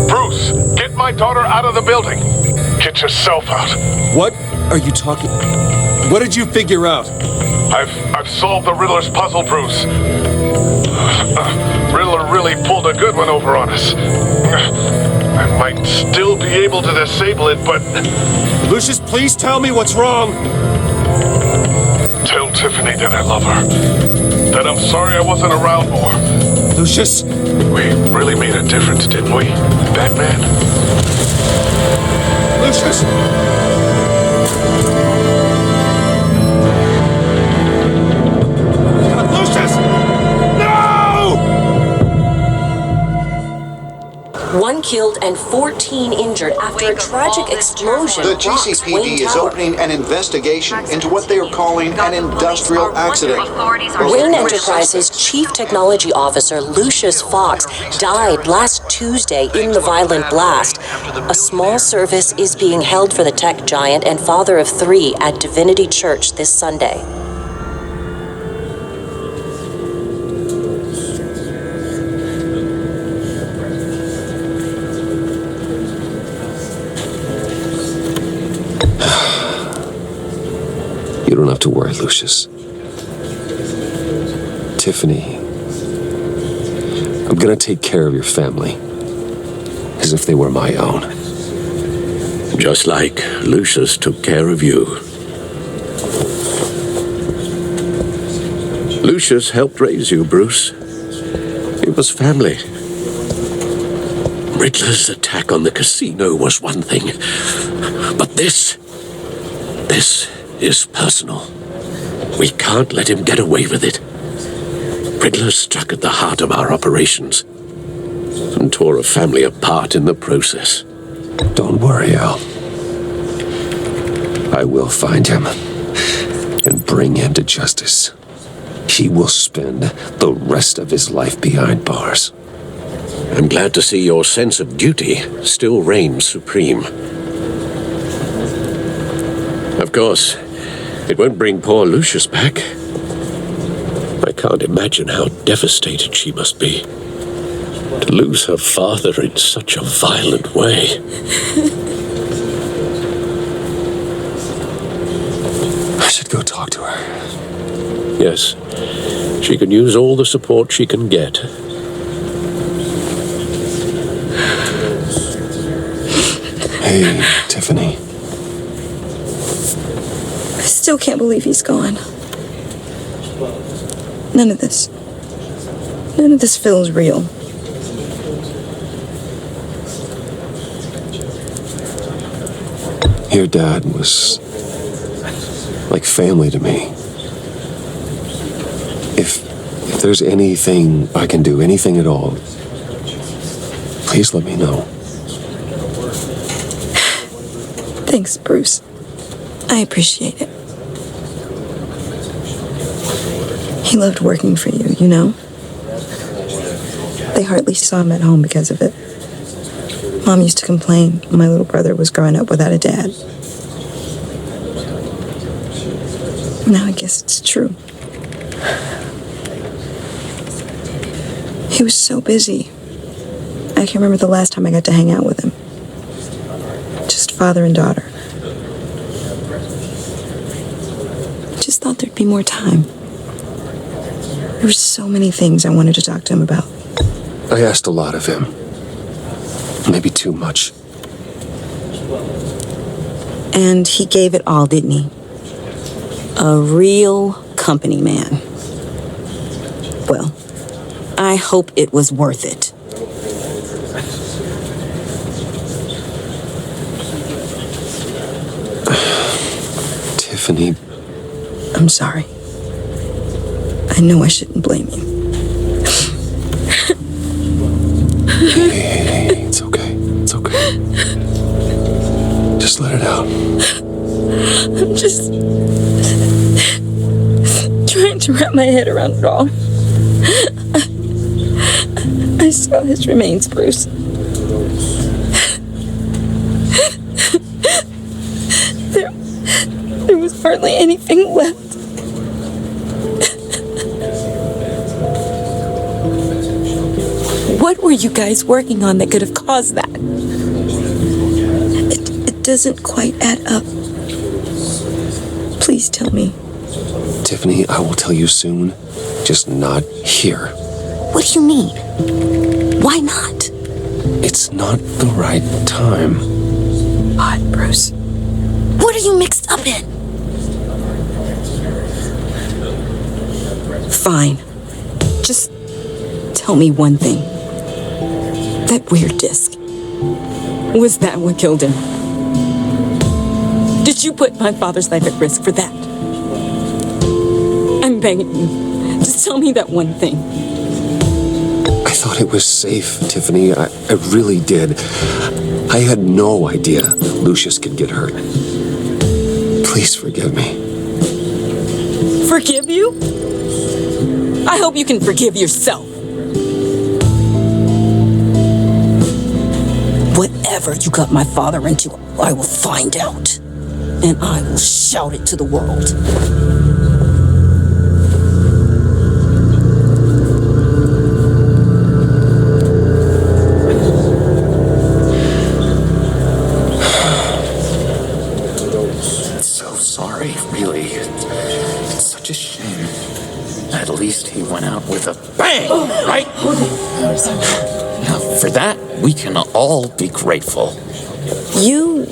Bruce, get my daughter out of the building. Get yourself out. What are you talking? What did you figure out? I've solved the Riddler's puzzle, Bruce. Riddler really pulled a good one over on us. I might still be able to disable it, but... Lucius, please tell me what's wrong. Tell Tiffany that I love her. That I'm sorry I wasn't around more. Lucius! We really made a difference, didn't we, Batman? Lucius! Lucius! No! 1 killed and 14 injured after a tragic explosion. The GCPD is opening an investigation into what they are calling an industrial accident. Wayne Enterprises Chief Technology Officer Lucius Fox died last Tuesday in the violent blast. A small service is being held for the tech giant and father of 3 at Divinity Church this Sunday. You don't have to worry, Lucius. Tiffany, I'm gonna take care of your family as if they were my own. Just like Lucius took care of you. Lucius helped raise you, Bruce. It was family. Riddler's attack on the casino was one thing, but this is personal. We can't let him get away with it. Riddler struck at the heart of our operations and tore a family apart in the process. Don't worry, Al. I will find him and bring him to justice. He will spend the rest of his life behind bars. I'm glad to see your sense of duty still reigns supreme. Of course, it won't bring poor Lucius back. I can't imagine how devastated she must be to lose her father in such a violent way. I should go talk to her. Yes, she can use all the support she can get. Hey, Tiffany. I still can't believe he's gone. None of this feels real. Your dad was like family to me. If there's anything I can do, anything at all, please let me know. Thanks, Bruce. I appreciate it. He loved working for you, you know? They hardly saw him at home because of it. Mom used to complain my little brother was growing up without a dad. Now I guess it's true. He was so busy. I can remember the last time I got to hang out with him. Just father and daughter. Just thought there'd be more time. There were so many things I wanted to talk to him about. I asked a lot of him. Maybe too much. And he gave it all, didn't he? A real company man. Well, I hope it was worth it. Tiffany. I'm sorry. I know I shouldn't blame you. Hey, it's okay. It's okay. Just let it out. I'm just trying to wrap my head around it all. I saw his remains, Bruce. There was hardly anything left. What were you guys working on that could have caused that? It doesn't quite add up. Please tell me. Tiffany, I will tell you soon. Just not here. What do you mean? Why not? It's not the right time. What, Bruce? What are you mixed up in? Fine. Just tell me one thing. That weird disc. Was that what killed him? Did you put my father's life at risk for that? I'm begging you. Just tell me that one thing. I thought it was safe, Tiffany. I really did. I had no idea Lucius could get hurt. Please forgive me. Forgive you? I hope you can forgive yourself. Whatever you got my father into, I will find out. And I will shout it to the world. So sorry, really. It's such a shame. At least he went out with a bang, right? Now, for that, we can all be grateful. You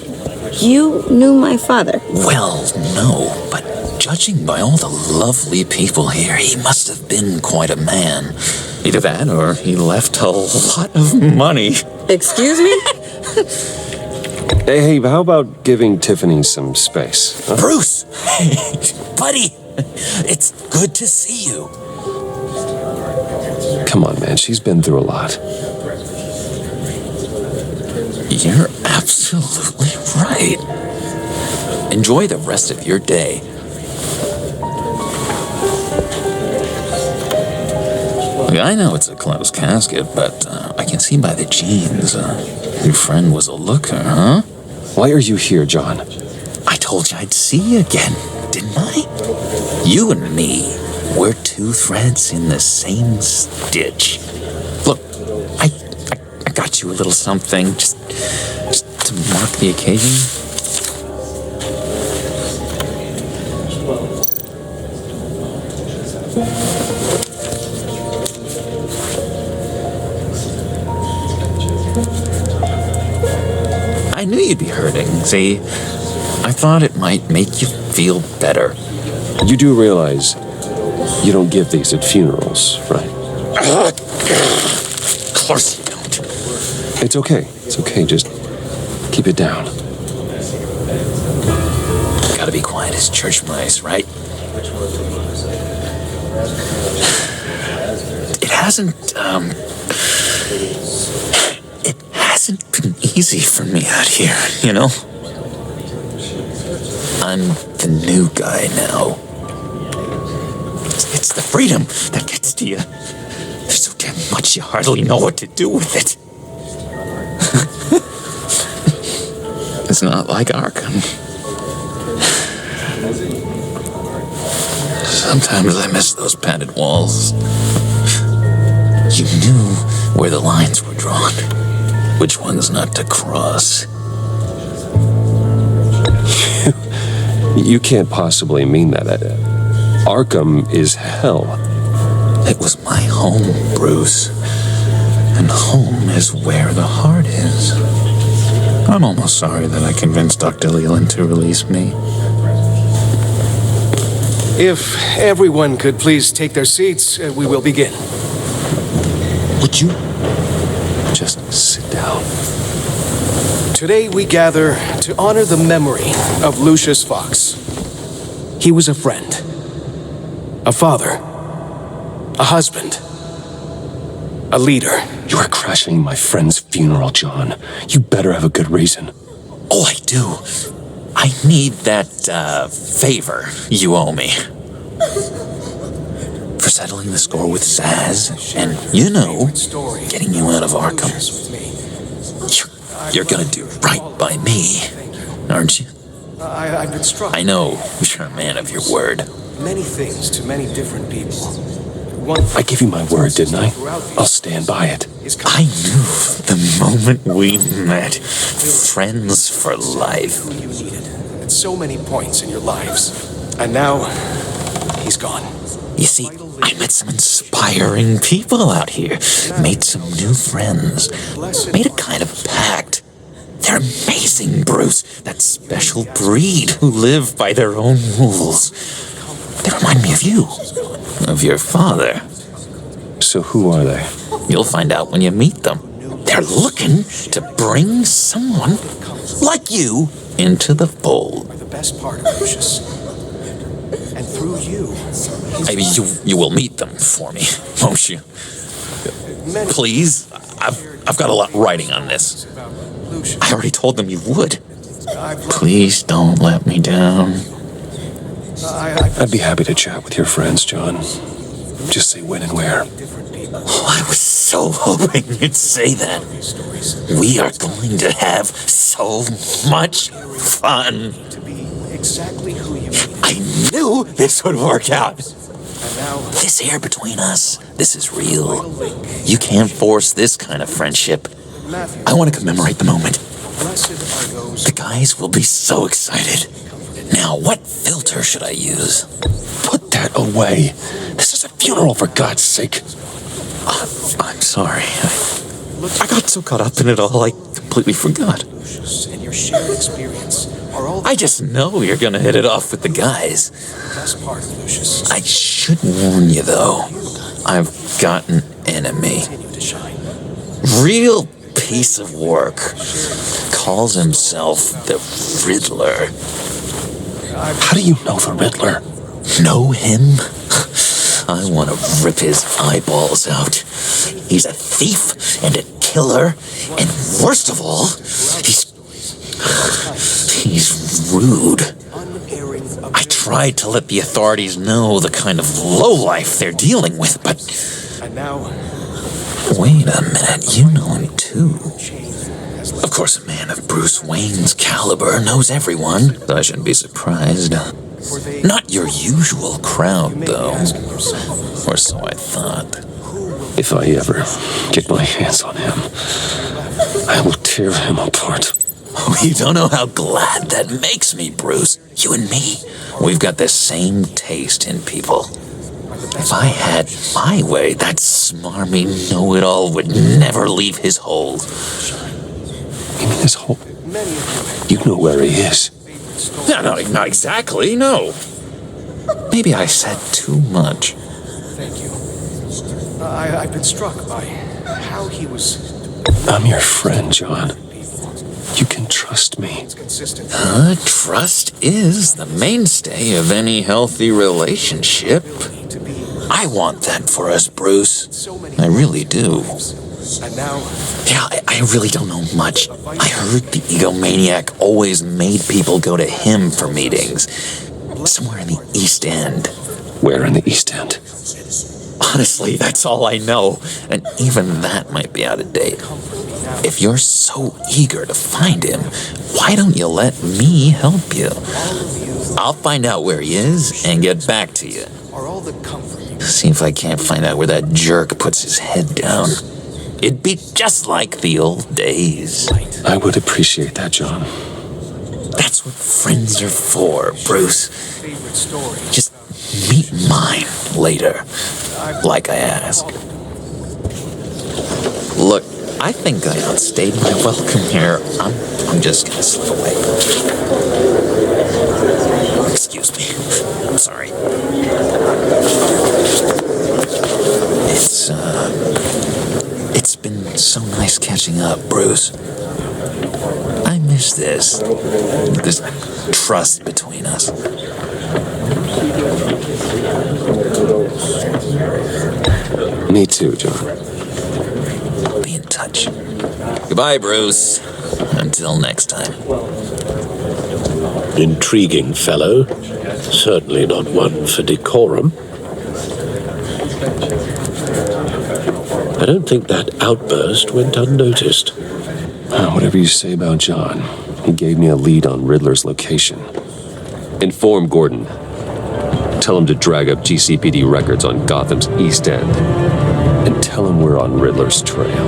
knew my father? Well, no, but judging by all the lovely people here, he must have been quite a man. Either that or he left a lot of money. Excuse me? Hey, how about giving Tiffany some space? Huh? Bruce! Buddy! It's good to see you. Come on, man. She's been through a lot. You're absolutely right. Enjoy the rest of your day. Look, I know it's a closed casket, but I can see by the jeans your friend was a looker, huh? Why are you here, John? I told you I'd see you again, didn't I? You and me, we're two threads in the same stitch. Look, I got you a little something, just to mark the occasion. I knew you'd be hurting. See, I thought it might make you feel better. You do realize you don't give these at funerals, right? Of course you don't. It's okay. It's okay. Just keep it down. Gotta be quiet as church mice, right? It hasn't been easy for me out here, you know? I'm the new guy now. It's the freedom that gets to you. There's so damn much you hardly know what to do with it. It's not like Arkham. Sometimes I miss those padded walls. You knew where the lines were drawn, which ones not to cross. You can't possibly mean that. Arkham is hell. It was my home, Bruce. And home is where the heart is. I'm almost sorry that I convinced Dr. Leland to release me. If everyone could please take their seats, we will begin. Would you just sit down? Today we gather to honor the memory of Lucius Fox. He was a friend, a father, a husband, a leader. You are crashing my friend's funeral, John. You better have a good reason. Oh, I do. I need that, favor you owe me. For settling the score with Zaz, and, you know, getting you out of Arkham. You're gonna do right by me, aren't you? I've been struck. I know you're a man of your word. Many things to many different people. I gave you my word, didn't I? I'll stand by it. I knew the moment we met. Friends for life. Who you needed at so many points in your lives. And now, he's gone. You see, I met some inspiring people out here. Made some new friends. Made a kind of pact. They're amazing, Bruce. That special breed who live by their own rules. They remind me of you. Of your father. So who are they? You'll find out when you meet them. They're looking to bring someone like you into the fold. The best part of Lucius. And through you. Maybe you will meet them for me, won't you? Please? I've got a lot writing on this. I already told them you would. Please don't let me down. I'd be happy to chat with your friends, John. Just say when and where. Oh, I was so hoping you'd say that. We are going to have so much fun. I knew this would work out. This air between us, this is real. You can't force this kind of friendship. I want to commemorate the moment. The guys will be so excited. Now, what filter should I use? Put that away. This is a funeral, for God's sake. I'm sorry. I got so caught up in it all, I completely forgot. And your shared experience are all I just know you're gonna hit it off with the guys. the best part of Lucius. I should warn you, though. I've got an enemy. Real piece of work. Calls himself the Riddler. How do you know the Riddler? Know him? I want to rip his eyeballs out. He's a thief and a killer, and worst of all, he's rude. I tried to let the authorities know the kind of lowlife they're dealing with, but... And now... Wait a minute, you know him too. Of course, a man of Bruce Wayne's caliber knows everyone, so I shouldn't be surprised. Not your usual crowd, though. Or so I thought. If I ever get my hands on him, I will tear him apart. You don't know how glad that makes me, Bruce. You and me, we've got the same taste in people. If I had my way, that smarmy know-it-all would never leave his hole. You mean his hole? You know where he is. No, not exactly, no. Maybe I said too much. Thank you. I've been struck by how he was... I'm your friend, John. You can trust me. Trust is the mainstay of any healthy relationship. I want that for us, Bruce. I really do. And now... Yeah, I really don't know much. I heard the egomaniac always made people go to him for meetings. Somewhere in the East End. Where in the East End? Honestly, that's all I know. And even that might be out of date. If you're so eager to find him, why don't you let me help you? I'll find out where he is and get back to you. See if I can't find out where that jerk puts his head down. It'd be just like the old days. I would appreciate that, John. That's what friends are for, Bruce. Just meet mine later, like I asked. Look, I think I outstayed my welcome here. I'm just gonna slip away. Excuse me. I'm sorry. It's been so nice catching up, Bruce. I miss this trust between us. Me too, John. Be in touch. Goodbye, Bruce. Until next time. Intriguing fellow. Certainly not one for decorum. I don't think that outburst went unnoticed. Whatever you say about John, he gave me a lead on Riddler's location. Inform Gordon. Tell him to drag up GCPD records on Gotham's East End. And tell him we're on Riddler's trail.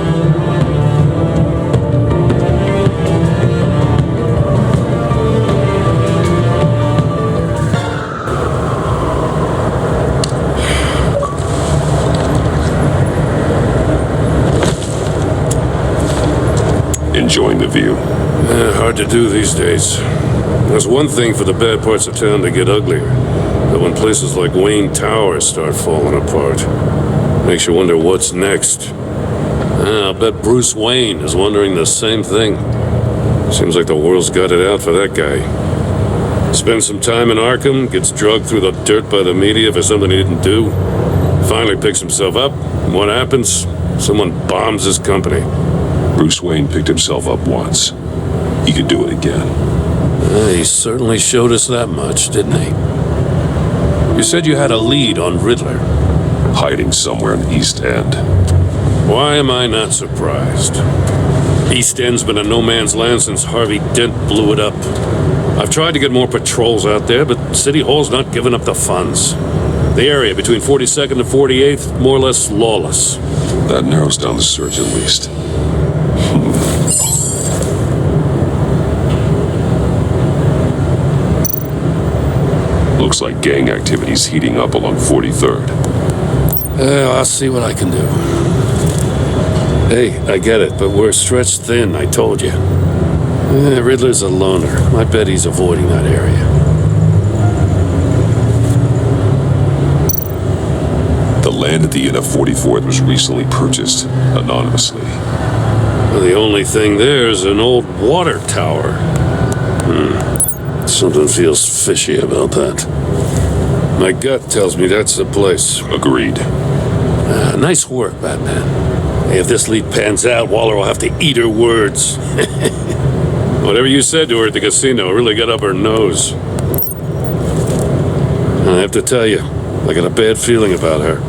Enjoying the view? Hard to do these days. There's one thing for the bad parts of town to get uglier. But when places like Wayne Towers start falling apart, makes you wonder what's next. I'll bet Bruce Wayne is wondering the same thing. Seems like the world's got it out for that guy. Spends some time in Arkham, gets drugged through the dirt by the media for something he didn't do. Finally picks himself up, and what happens? Someone bombs his company. Bruce Wayne picked himself up once. He could do it again. He certainly showed us that much, didn't he? You said you had a lead on Riddler. Hiding somewhere in the East End. Why am I not surprised? East End's been a no man's land since Harvey Dent blew it up. I've tried to get more patrols out there, but City Hall's not giving up the funds. The area between 42nd and 48th, more or less lawless. That narrows down the search at least. Looks like gang activity's heating up along 43rd. I'll see what I can do. Hey, I get it, but we're stretched thin, I told you. Riddler's a loner. I bet he's avoiding that area. The land at the Inn of 44th was recently purchased anonymously. Well, the only thing there is an old water tower. Something feels fishy about that. My gut tells me that's the place. Agreed. Nice work, Batman. Hey, if this lead pans out, Waller will have to eat her words. Whatever you said to her at the casino really got up her nose. I have to tell you, I got a bad feeling about her.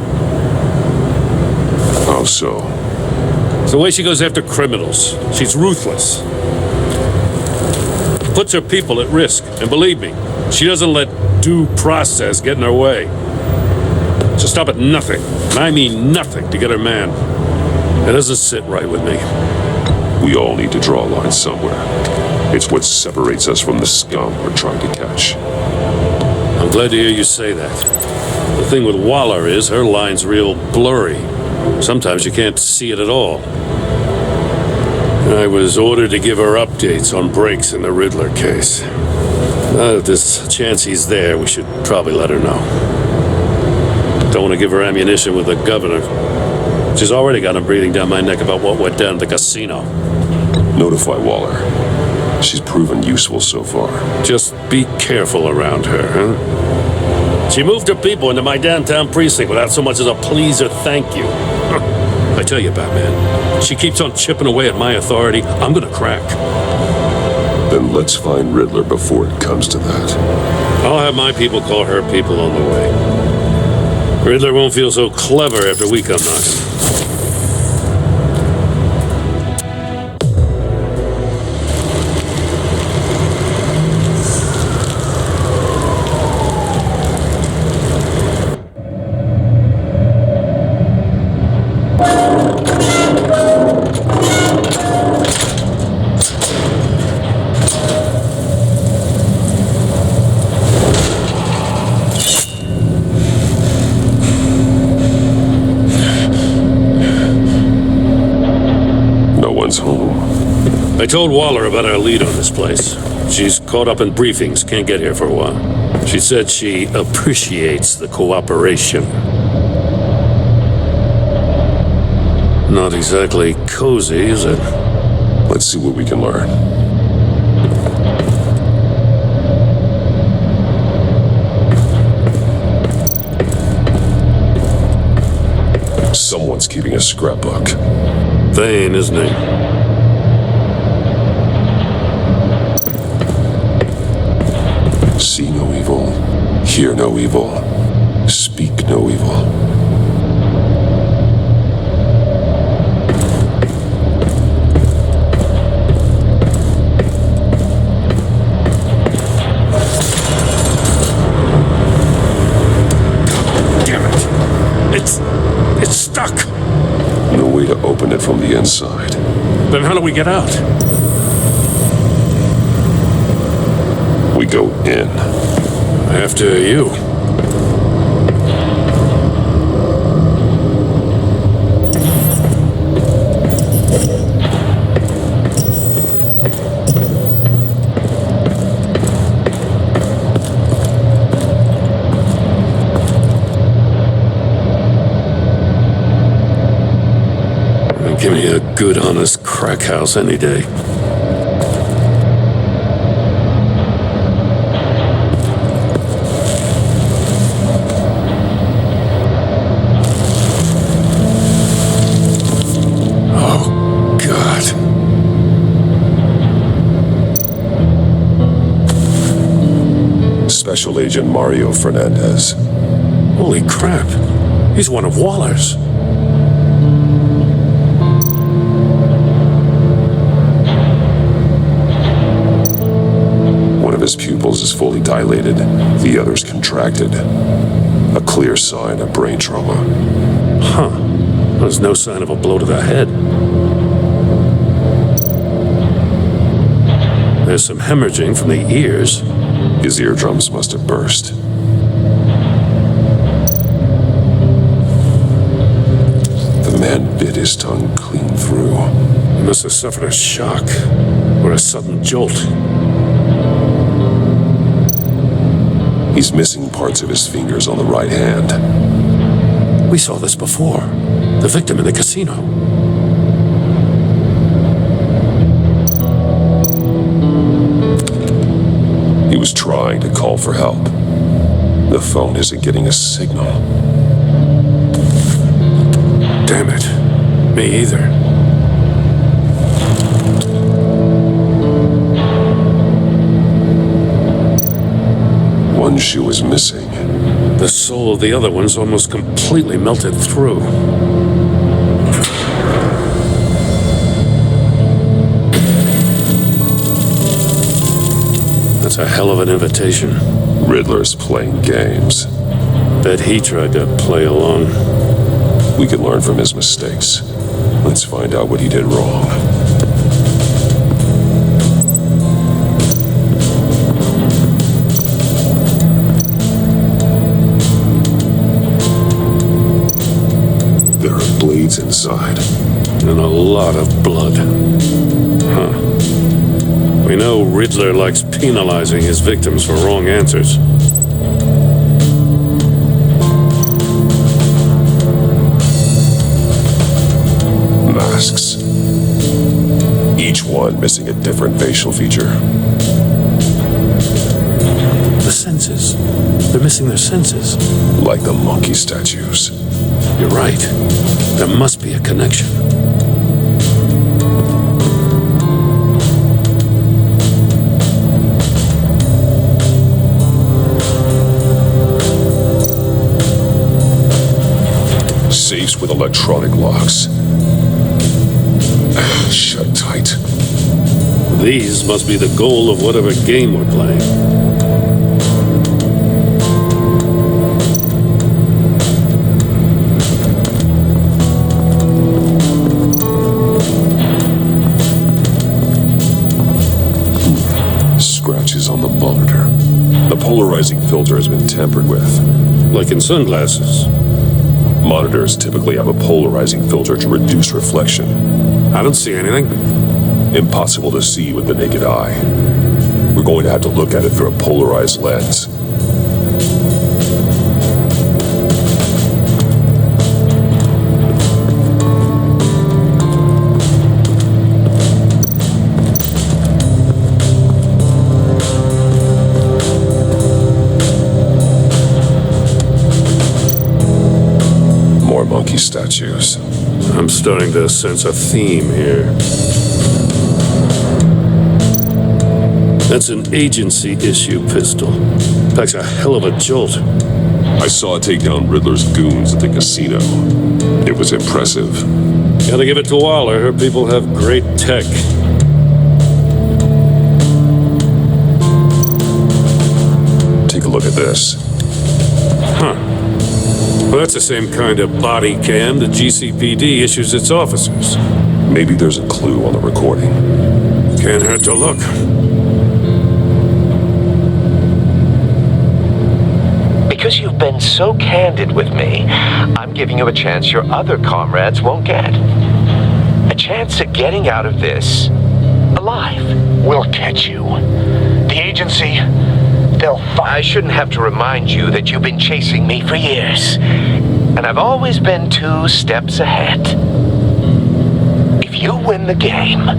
How so? It's the way she goes after criminals. She's ruthless. Puts her people at risk. And believe me, she doesn't let due process get in her way. She'll stop at nothing, and I mean nothing, to get her man. It doesn't sit right with me. We all need to draw a line somewhere. It's what separates us from the scum we're trying to catch. I'm glad to hear you say that. The thing with Waller is her line's real blurry. Sometimes you can't see it at all. I was ordered to give her updates on breaks in the Riddler case. If there's a chance he's there, we should probably let her know. Don't want to give her ammunition with the governor. She's already got him breathing down my neck about what went down at the casino. Notify Waller. She's proven useful so far. Just be careful around her, huh? She moved her people into my downtown precinct without so much as a please or thank you. I tell you, Batman, she keeps on chipping away at my authority. I'm gonna crack. Then let's find Riddler before it comes to that. I'll have my people call her people on the way. Riddler won't feel so clever after we come knocking. I told Waller about our lead on this place. She's caught up in briefings, can't get here for a while. She said she appreciates the cooperation. Not exactly cozy, is it? Let's see what we can learn. Someone's keeping a scrapbook. Thane, isn't he? See no evil, hear no evil, speak no evil. Damn it! It's stuck! No way to open it from the inside. Then how do we get out? We go in. After you. Give me a good, honest crack house any day. Special Agent Mario Fernandez. Holy crap. He's one of Waller's. One of his pupils is fully dilated, the other's contracted. A clear sign of brain trauma. Huh. There's no sign of a blow to the head. There's some hemorrhaging from the ears. His eardrums must have burst. The man bit his tongue clean through. He must have suffered a shock or a sudden jolt. He's missing parts of his fingers on the right hand. We saw this before. The victim in the casino. He was trying to call for help. The phone isn't getting a signal. Damn it. Me either. One shoe is missing. The soul of the other one's almost completely melted through. That's a hell of an invitation. Riddler's playing games. Bet he tried to play along. We can learn from his mistakes. Let's find out what he did wrong. There are blades inside. And a lot of blood. Huh. We know Riddler likes penalizing his victims for wrong answers. Masks. Each one missing a different facial feature. The senses. They're missing their senses. Like the monkey statues. You're right. There must be a connection. Safes with electronic locks. Shut tight. These must be the goal of whatever game we're playing. Scratches on the monitor. The polarizing filter has been tampered with. Like in sunglasses. Monitors typically have a polarizing filter to reduce reflection. I don't see anything. Impossible to see with the naked eye. We're going to have to look at it through a polarized lens. More monkey statues. I'm starting to sense a theme here. That's an agency issue pistol. Packs a hell of a jolt. I saw it take down Riddler's goons at the casino. It was impressive. Gotta give it to Waller. Her people have great tech. Take a look at this. Huh. Well, that's the same kind of body cam the GCPD issues its officers. Maybe there's a clue on the recording. Can't hurt to look. Because you've been so candid with me, I'm giving you a chance your other comrades won't get. A chance at getting out of this alive. We'll catch you. The agency, they'll find. I shouldn't have to remind you that you've been chasing me for years. And I've always been 2 steps ahead. If you win the game,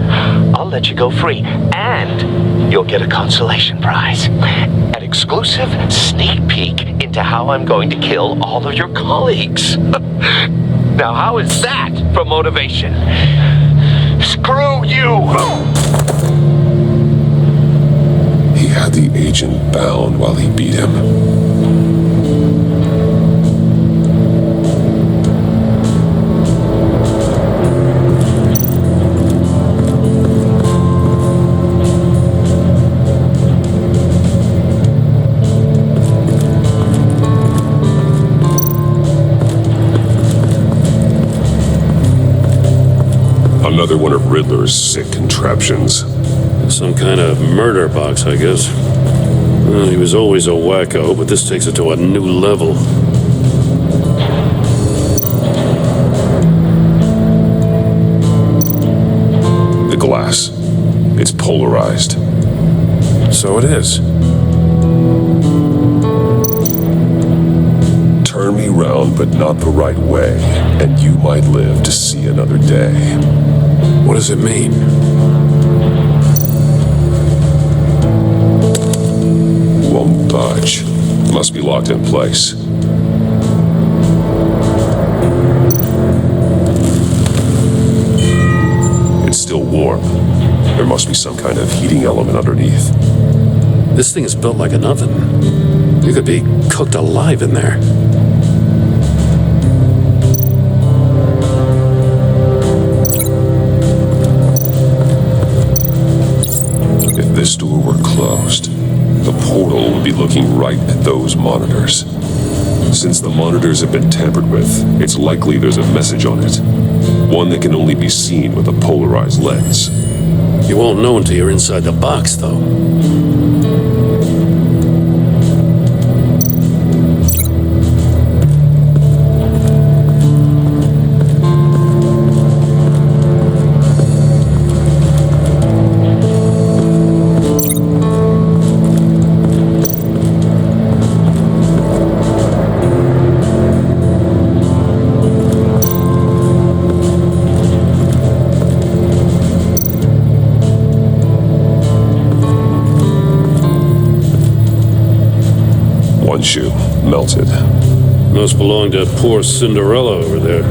I'll let you go free. And you'll get a consolation prize. An exclusive sneak peek into how I'm going to kill all of your colleagues. Now, how is that for motivation? Screw you! He had the agent bound while he beat him. Another one of Riddler's sick contraptions. Some kind of murder box, I guess. Well, he was always a wacko, but this takes it to a new level. The glass. It's polarized. So it is. Turn Turn me round, but not the right way, and you might live to see another day. What does it mean? Won't budge. Must be locked in place. It's still warm. There must be some kind of heating element underneath. This thing is built like an oven. You could be cooked alive in there. If this door were closed, the portal would be looking right at those monitors. Since the monitors have been tampered with, it's likely there's a message on it. One that can only be seen with a polarized lens. You won't know until you're inside the box, though. One shoe, melted. Must belong to poor Cinderella over there.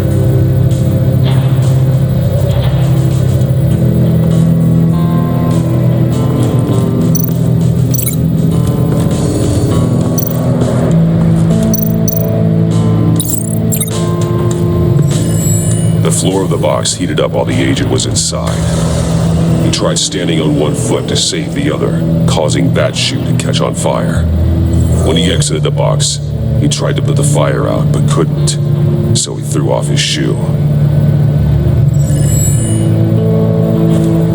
The floor of the box heated up while the agent was inside. He tried standing on one foot to save the other, causing that shoe to catch on fire. When he exited the box, he tried to put the fire out, but couldn't, so he threw off his shoe.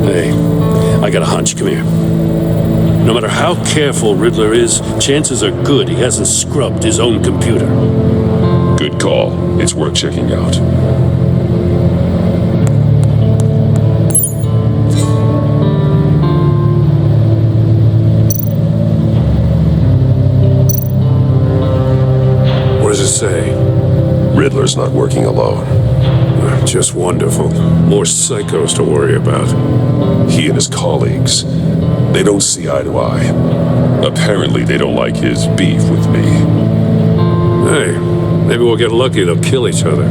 Hey, I got a hunch. Come here. No matter how careful Riddler is, chances are good he hasn't scrubbed his own computer. Good call. It's worth checking out. What does it say? Riddler's not working alone. Just wonderful. More psychos to worry about. He and his colleagues, they don't see eye to eye. Apparently, they don't like his beef with me. Hey, maybe we'll get lucky they'll kill each other.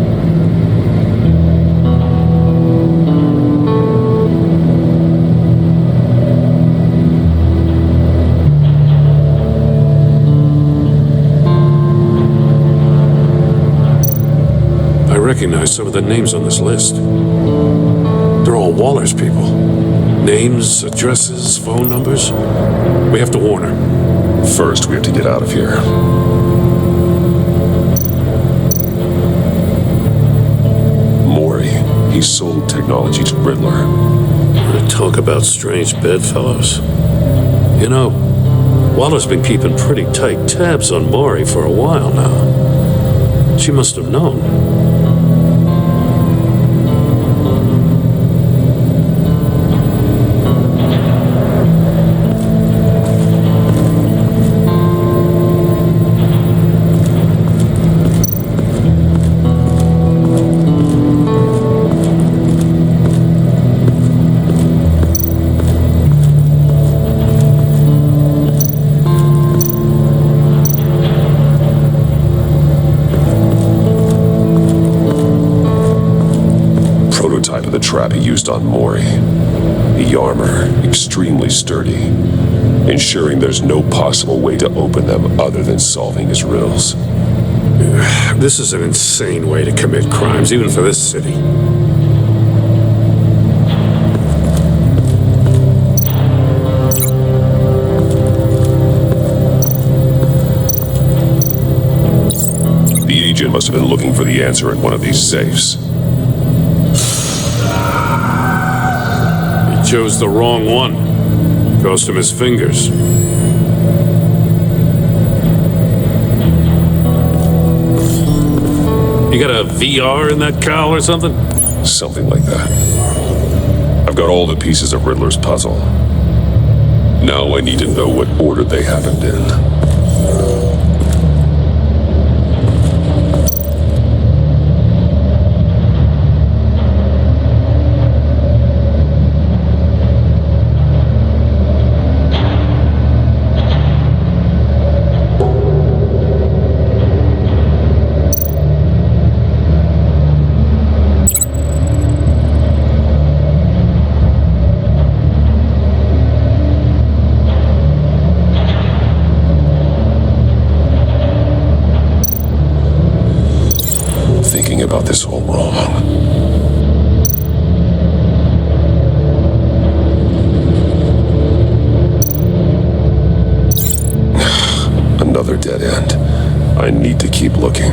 I recognize some of the names on this list. They're all Waller's people. Names, addresses, phone numbers. We have to warn her. First, we have to get out of here. Maury, he sold technology to Riddler. Talk about strange bedfellows. You know, Waller's been keeping pretty tight tabs on Maury for a while now. She must have known. Of the trap he used on Maury. The armor, extremely sturdy, ensuring there's no possible way to open them other than solving his riddles. This is an insane way to commit crimes, even for this city. The agent must have been looking for the answer in one of these safes. Chose the wrong one. Cost him his fingers. You got a VR in that cowl or something? Something like that. I've got all the pieces of Riddler's puzzle. Now I need to know what order they happened in. thinking about this all wrong. Another dead end. I need to keep looking.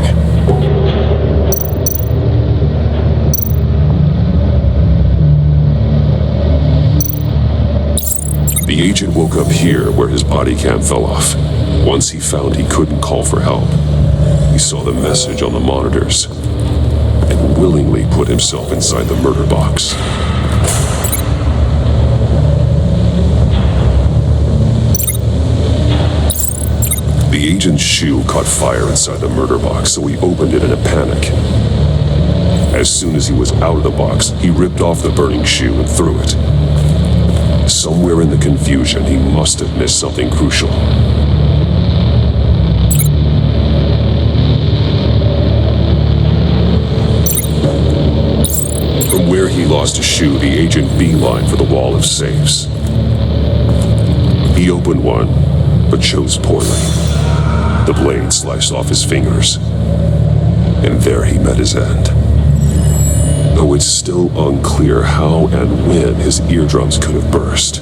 The agent woke up here where his body cam fell off. Once he found he couldn't call for help, he saw the message on the monitors and willingly put himself inside the murder box. The agent's shoe caught fire inside the murder box, so he opened it in a panic. As soon as he was out of the box, he ripped off the burning shoe and threw it. Somewhere in the confusion, he must have missed something crucial. From where he lost a shoe, the agent beelined for the wall of safes. He opened one, but chose poorly. The blade sliced off his fingers, and there he met his end. Though it's still unclear how and when his eardrums could have burst.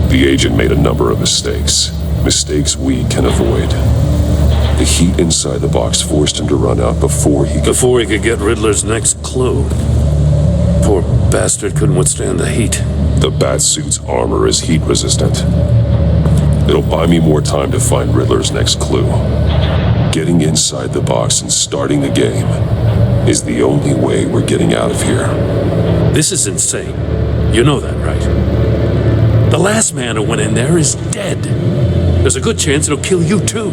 The agent made a number of mistakes we can avoid. The heat inside the box forced him to run out before he could get Riddler's next clue. Poor bastard couldn't withstand the heat. The Batsuit's armor is heat resistant. It'll buy me more time to find Riddler's next clue. Getting inside the box and starting the game is the only way we're getting out of here. This is insane. You know that, right? The last man who went in there is dead. There's a good chance it'll kill you too.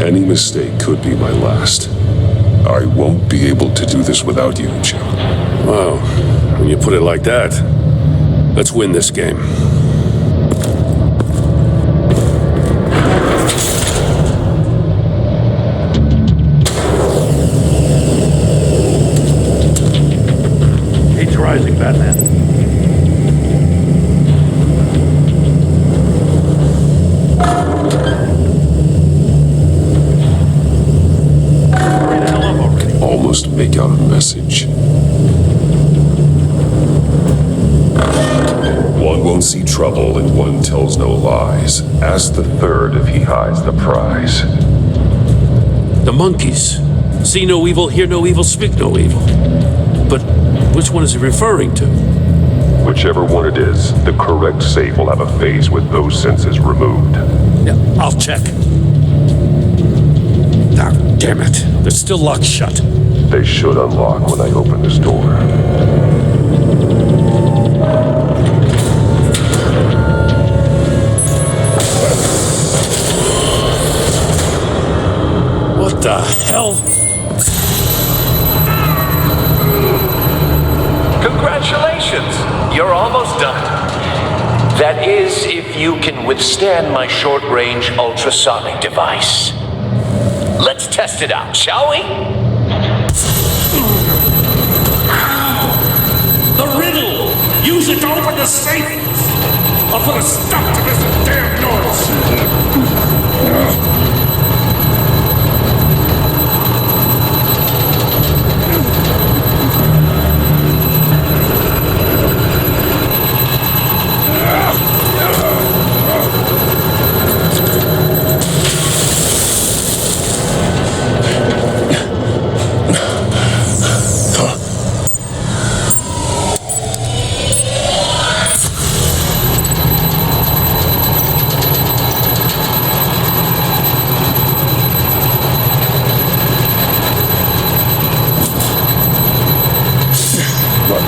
Any mistake could be my last. I won't be able to do this without you, Jim. Wow, when you put it like that, let's win this game. Rising, Batman. Hurry the hell up already. Almost make out a message. One won't see trouble and one tells no lies. Ask the third if he hides the prize. The monkeys. See no evil, hear no evil, speak no evil. But which one is he referring to? Whichever one it is, the correct safe will have a phase with those senses removed. Yeah, I'll check. Ah, damn it. They're still locked shut. They should unlock when I open this door. What the hell? Congratulations! You're almost done. That is, if you can withstand my short-range ultrasonic device. Let's test it out, shall we? The riddle! Use it to open the safe! I'll put a stop to this damn noise!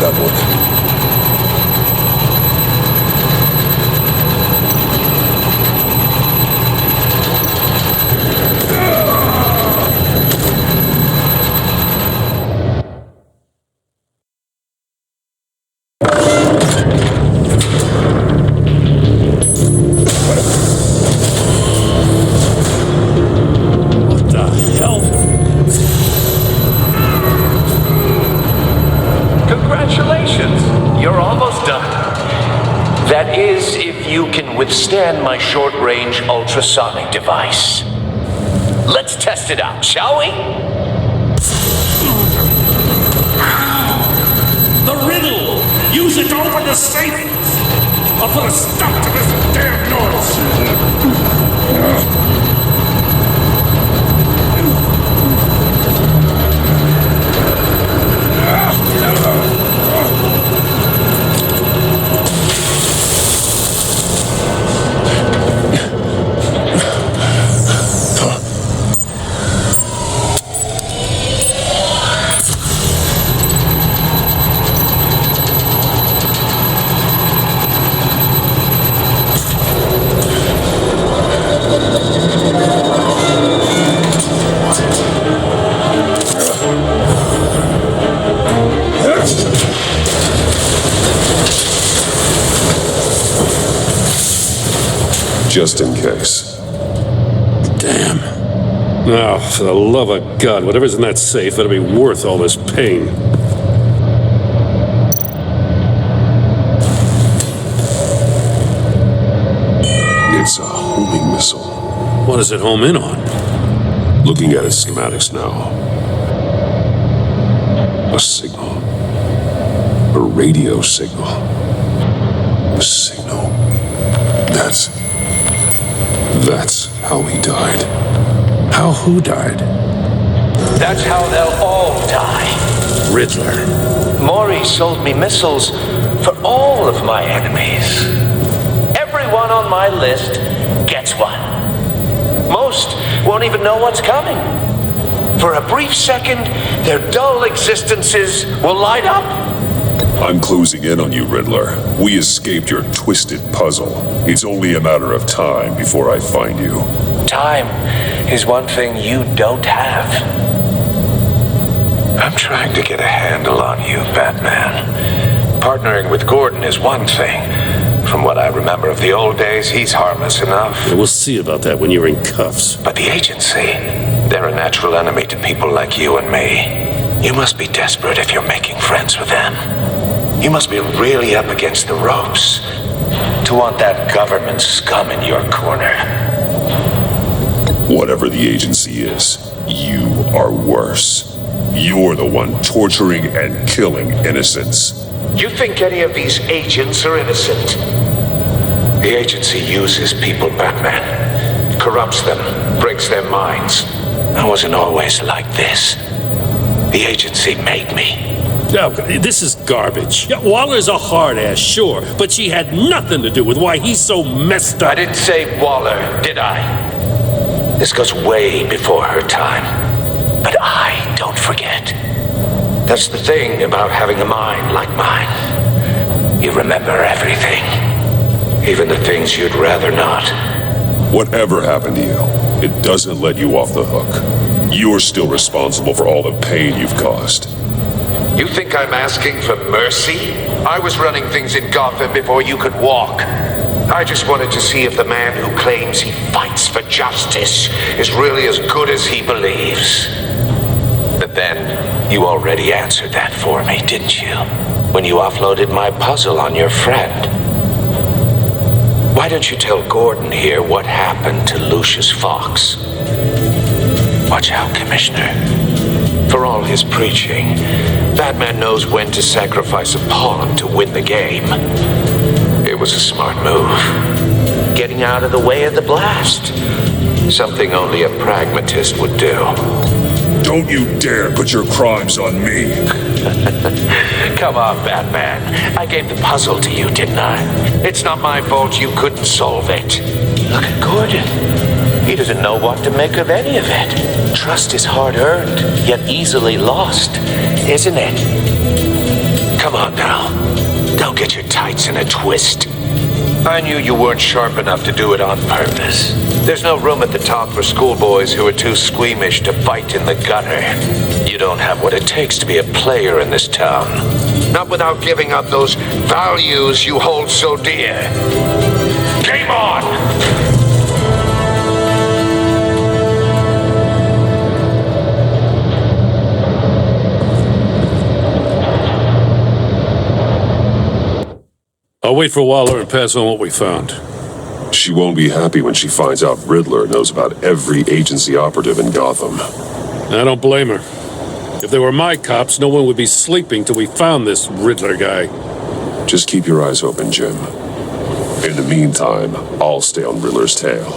That one. Withstand my short-range ultrasonic device. Let's test it out, shall we? riddle! Use it to open the safe! I'll put a stop to this damn noise! Just in case. Damn. Now, for the love of God, whatever's in that safe better be worth all this pain. It's a homing missile. What does it home in on? Looking at its schematics now. A signal. A radio signal. A signal. That's how he died. How who died? That's how they'll all die. Riddler. Maury sold me missiles for all of my enemies. Everyone on my list gets one. Most won't even know what's coming. For a brief second, their dull existences will light up. I'm closing in on you, Riddler. We escaped your twisted puzzle. It's only a matter of time before I find you. Time is one thing you don't have. I'm trying to get a handle on you, Batman. Partnering with Gordon is one thing. From what I remember of the old days, he's harmless enough. Yeah, we'll see about that when you're in cuffs. But the agency, they're a natural enemy to people like you and me. You must be desperate if you're making friends with them. You must be really up against the ropes to want that government scum in your corner. Whatever the agency is, you are worse. You're the one torturing and killing innocents. You think any of these agents are innocent? The agency uses people, Batman. Corrupts them, breaks their minds. I wasn't always like this. The agency made me. Oh, this is garbage. Yeah, Waller's a hard ass, sure, but she had nothing to do with why he's so messed up. I didn't say Waller, did I? This goes way before her time. But I don't forget. That's the thing about having a mind like mine. You remember everything. Even the things you'd rather not. Whatever happened to you, it doesn't let you off the hook. You're still responsible for all the pain you've caused. You think I'm asking for mercy? I was running things in Gotham before you could walk. I just wanted to see if the man who claims he fights for justice is really as good as he believes. But then, you already answered that for me, didn't you? When you offloaded my puzzle on your friend. Why don't you tell Gordon here what happened to Lucius Fox? Watch out, Commissioner. For all his preaching, Batman knows when to sacrifice a pawn to win the game. It was a smart move. Getting out of the way of the blast. Something only a pragmatist would do. Don't you dare put your crimes on me. Come on, Batman. I gave the puzzle to you, didn't I? It's not my fault you couldn't solve it. Look at Gordon. He doesn't know what to make of any of it. Trust is hard-earned, yet easily lost, isn't it? Come on now. Don't get your tights in a twist. I knew you weren't sharp enough to do it on purpose. There's no room at the top for schoolboys who are too squeamish to fight in the gutter. You don't have what it takes to be a player in this town. Not without giving up those values you hold so dear. Game on! I'll wait for Waller and pass on what we found. She won't be happy when she finds out Riddler knows about every agency operative in Gotham. I don't blame her. If they were my cops, no one would be sleeping till we found this Riddler guy. Just keep your eyes open, Jim. In the meantime, I'll stay on Riddler's tail.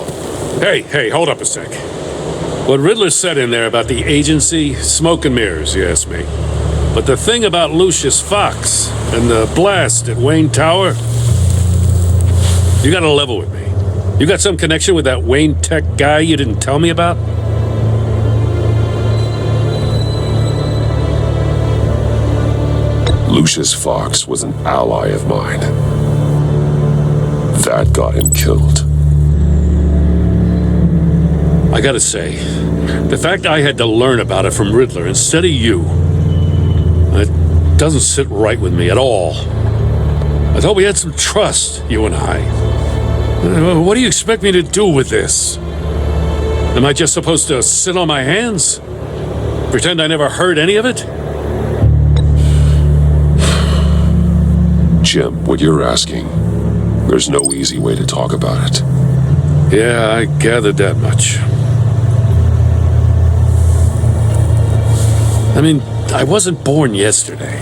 Hey, hold up a sec. What Riddler said in there about the agency, smoke and mirrors, you ask me. But the thing about Lucius Fox and the blast at Wayne Tower, you gotta level with me. You got some connection with that Wayne Tech guy you didn't tell me about? Lucius Fox was an ally of mine. That got him killed. I gotta say, the fact I had to learn about it from Riddler instead of you, it doesn't sit right with me at all. I thought we had some trust, you and I. What do you expect me to do with this? Am I just supposed to sit on my hands? Pretend I never heard any of it? Jim, what you're asking, there's no easy way to talk about it. Yeah, I gathered that much. I mean, I wasn't born yesterday.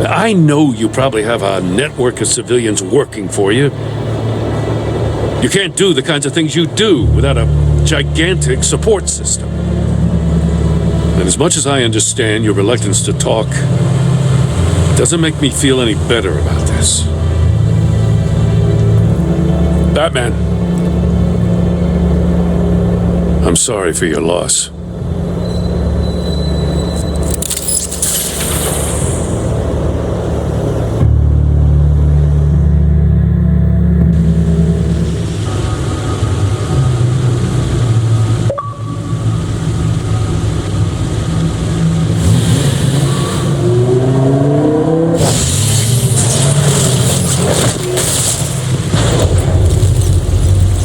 I know you probably have a network of civilians working for you. You can't do the kinds of things you do without a gigantic support system. And as much as I understand your reluctance to talk, it doesn't make me feel any better about this. Batman, I'm sorry for your loss.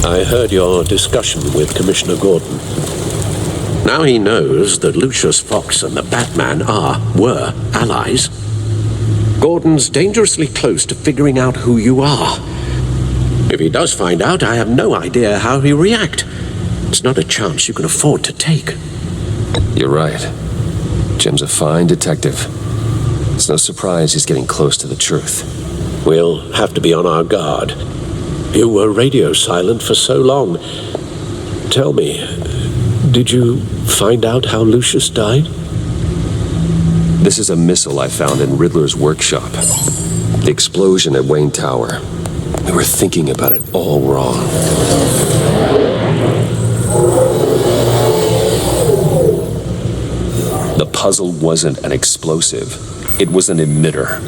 I heard your discussion with Commissioner Gordon. Now he knows that Lucius Fox and the Batman were allies. Gordon's dangerously close to figuring out who you are. If he does find out, I have no idea how he'll react. It's not a chance you can afford to take. You're right. Jim's a fine detective. It's no surprise he's getting close to the truth. We'll have to be on our guard. You were radio silent for so long. Tell me, did you find out how Lucius died? This is a missile I found in Riddler's workshop. The explosion at Wayne Tower. We were thinking about it all wrong. The puzzle wasn't an explosive. It was an emitter.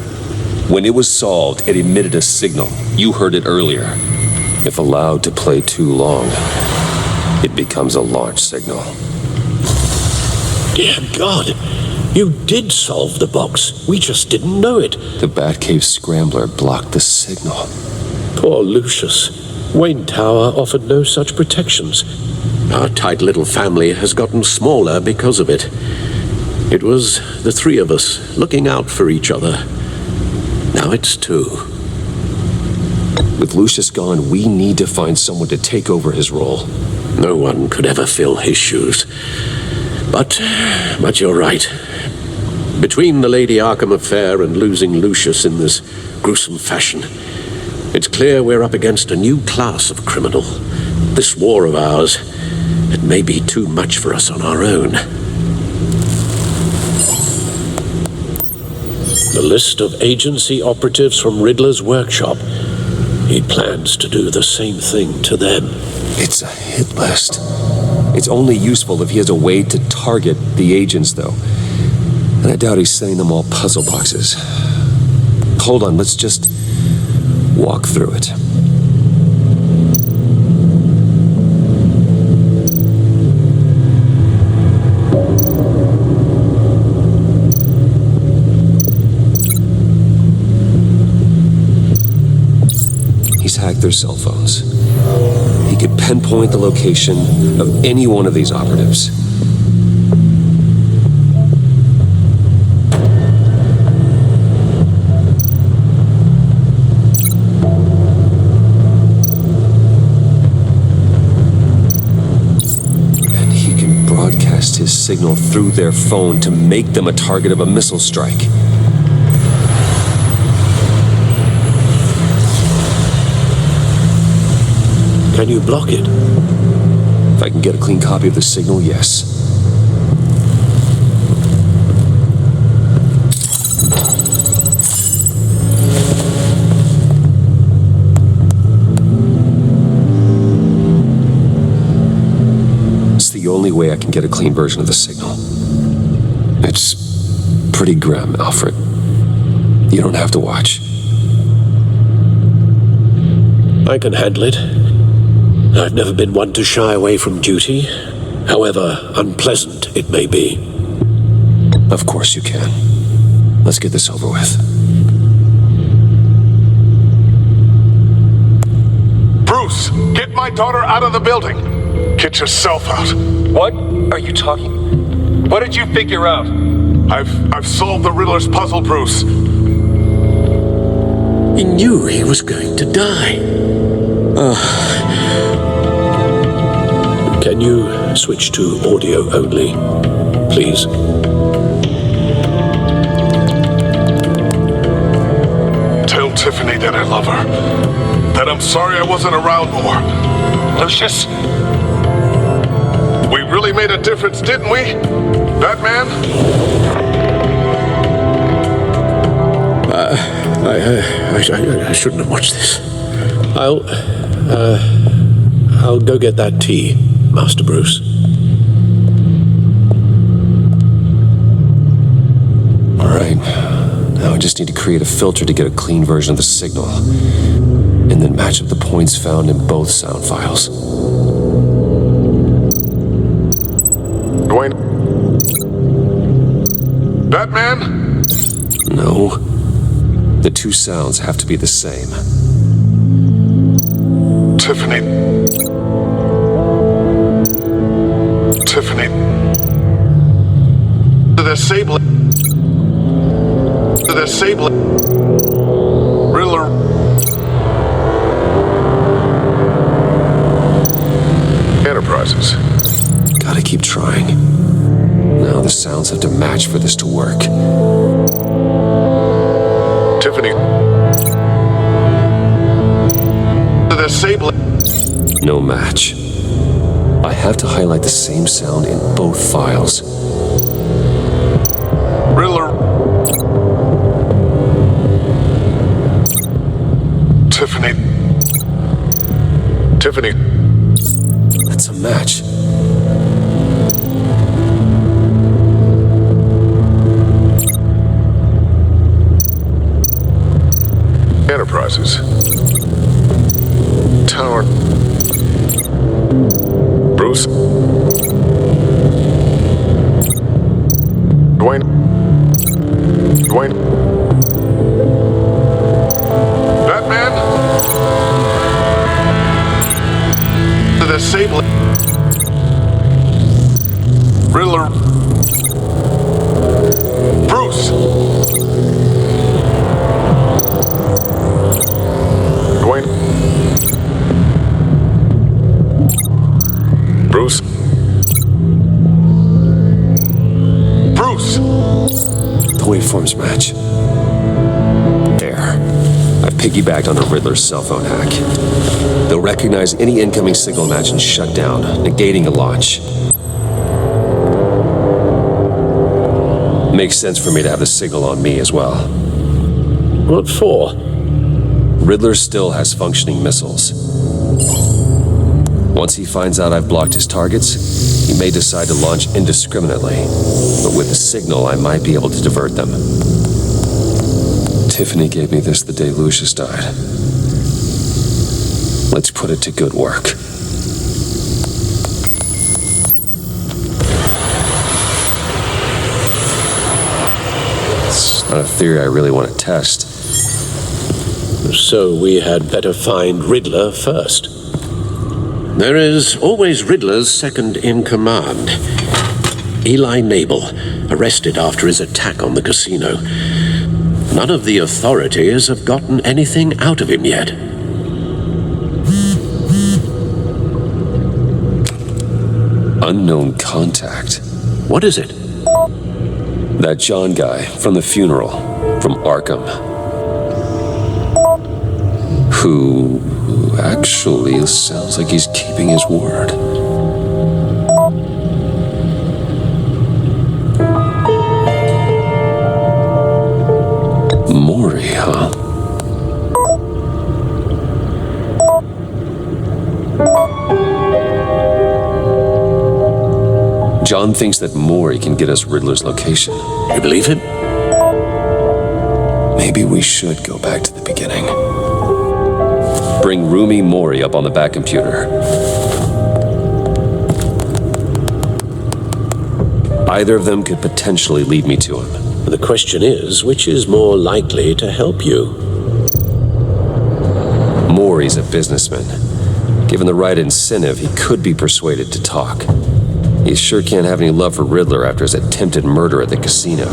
When it was solved, it emitted a signal. You heard it earlier. If allowed to play too long, it becomes a launch signal. Dear God, you did solve the box. We just didn't know it. The Batcave scrambler blocked the signal. Poor Lucius. Wayne Tower offered no such protections. Our tight little family has gotten smaller because of it. It was the three of us looking out for each other. Now it's two. With Lucius gone, we need to find someone to take over his role. No one could ever fill his shoes. But you're right. Between the Lady Arkham affair and losing Lucius in this gruesome fashion, it's clear we're up against a new class of criminal. This war of ours, it may be too much for us on our own. The list of agency operatives from Riddler's workshop. He plans to do the same thing to them. It's a hit list. It's only useful if he has a way to target the agents, though. And I doubt he's sending them all puzzle boxes. Hold on, let's just walk through it. Hacked their cell phones. He could pinpoint the location of any one of these operatives. And he can broadcast his signal through their phone to make them a target of a missile strike. Can you block it? If I can get a clean copy of the signal, yes. It's the only way I can get a clean version of the signal. It's pretty grim, Alfred. You don't have to watch. I can handle it. I've never been one to shy away from duty, however unpleasant it may be. Of course you can. Let's get this over with. Bruce, get my daughter out of the building. Get yourself out. What are you talking? What did you figure out? I've solved the Riddler's puzzle, Bruce. He knew he was going to die. Can you switch to audio only, please? Tell Tiffany that I love her. That I'm sorry I wasn't around more. Lucius? We really made a difference, didn't we? Batman? I shouldn't have watched this. I'll go get that tea, Master Bruce. All right. Now I just need to create a filter to get a clean version of the signal, and then match up the points found in both sound files. Dwayne? Batman? No. The two sounds have to be the same. Tiffany. To disable it. Riddler. Enterprises. Gotta keep trying. Now the sounds have to match for this to work. Tiffany. To disable it. No match. I have to highlight the same sound in both files. Riddler. Tiffany. That's a match. Enterprises. Tower. Bruce. Dwayne. Batman? To disable it. Riddler. Bruce. Dwayne. Bruce. The waveforms match. There. I've piggybacked on a Riddler's cell phone hack. They'll recognize any incoming signal match and shut down, negating a launch. Makes sense for me to have the signal on me as well. What for? Riddler still has functioning missiles. Once he finds out I've blocked his targets, he may decide to launch indiscriminately. But with the signal, I might be able to divert them. Tiffany gave me this the day Lucius died. Let's put it to good work. It's not a theory I really want to test. So we had better find Riddler first. There is always Riddler's second in command. Eli Nabel, arrested after his attack on the casino. None of the authorities have gotten anything out of him yet. Unknown contact. What is it? That John guy from the funeral, from Arkham. Who actually sounds like he's keeping his word. Maury, huh? John thinks that Maury can get us Riddler's location. You believe him? Maybe we should go back to the beginning. Bring Rumi Maury up on the back computer. Either of them could potentially lead me to him. The question is, which is more likely to help you? Maury's a businessman. Given the right incentive, he could be persuaded to talk. He sure can't have any love for Riddler after his attempted murder at the casino.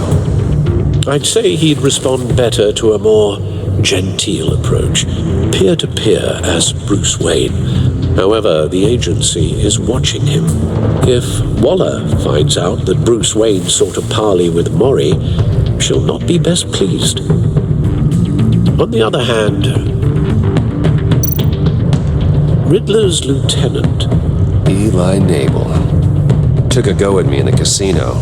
I'd say he'd respond better to a more genteel approach, peer-to-peer as Bruce Wayne. However, the agency is watching him. If Waller finds out that Bruce Wayne sought a parley with Maury, she'll not be best pleased. On the other hand, Riddler's lieutenant, Eli Nabel, took a go at me in the casino.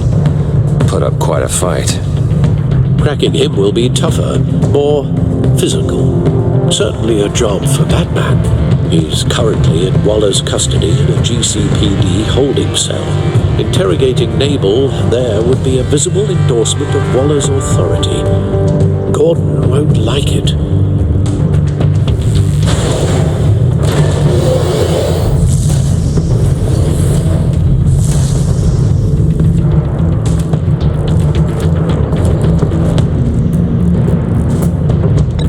Put up quite a fight. Cracking him will be tougher, more physical. Certainly a job for Batman. He's currently in Waller's custody in a GCPD holding cell. Interrogating Nabel there would be a visible endorsement of Waller's authority. Gordon won't like it.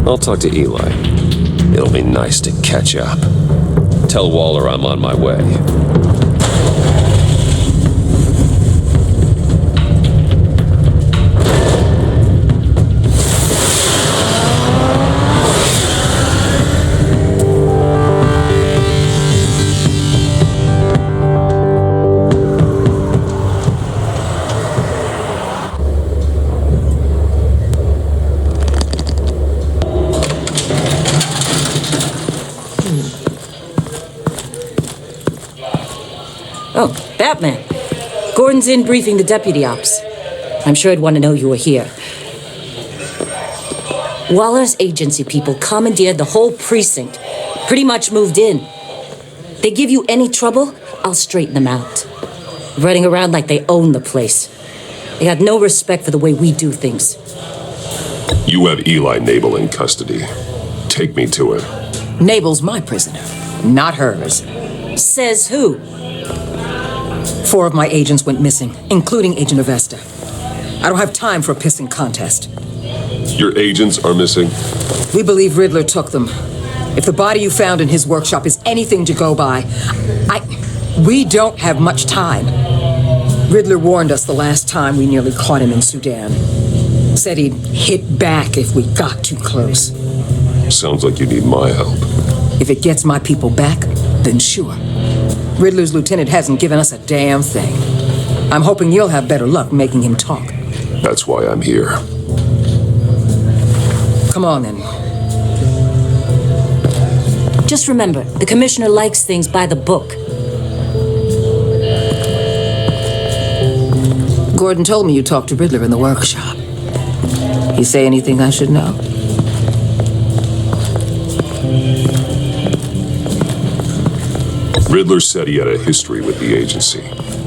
I'll talk to Eli. It'll be nice to catch up. Tell Waller I'm on my way. Oh, Batman. Gordon's in briefing the deputy ops. I'm sure I'd want to know you were here. Waller's agency people commandeered the whole precinct. Pretty much moved in. They give you any trouble, I'll straighten them out. Running around like they own the place. They got no respect for the way we do things. You have Eli Nabel in custody. Take me to him. Nabel's my prisoner, not hers. Says who? 4 of my agents went missing, including Agent Avesta. I don't have time for a pissing contest. Your agents are missing? We believe Riddler took them. If the body you found in his workshop is anything to go by, we don't have much time. Riddler warned us the last time we nearly caught him in Sudan. Said he'd hit back if we got too close. Sounds like you need my help. If it gets my people back, then sure. Riddler's lieutenant hasn't given us a damn thing. I'm hoping you'll have better luck making him talk. That's why I'm here. Come on, then. Just remember, the commissioner likes things by the book. Gordon told me you talked to Riddler in the workshop. He say anything I should know? Riddler said he had a history with the agency.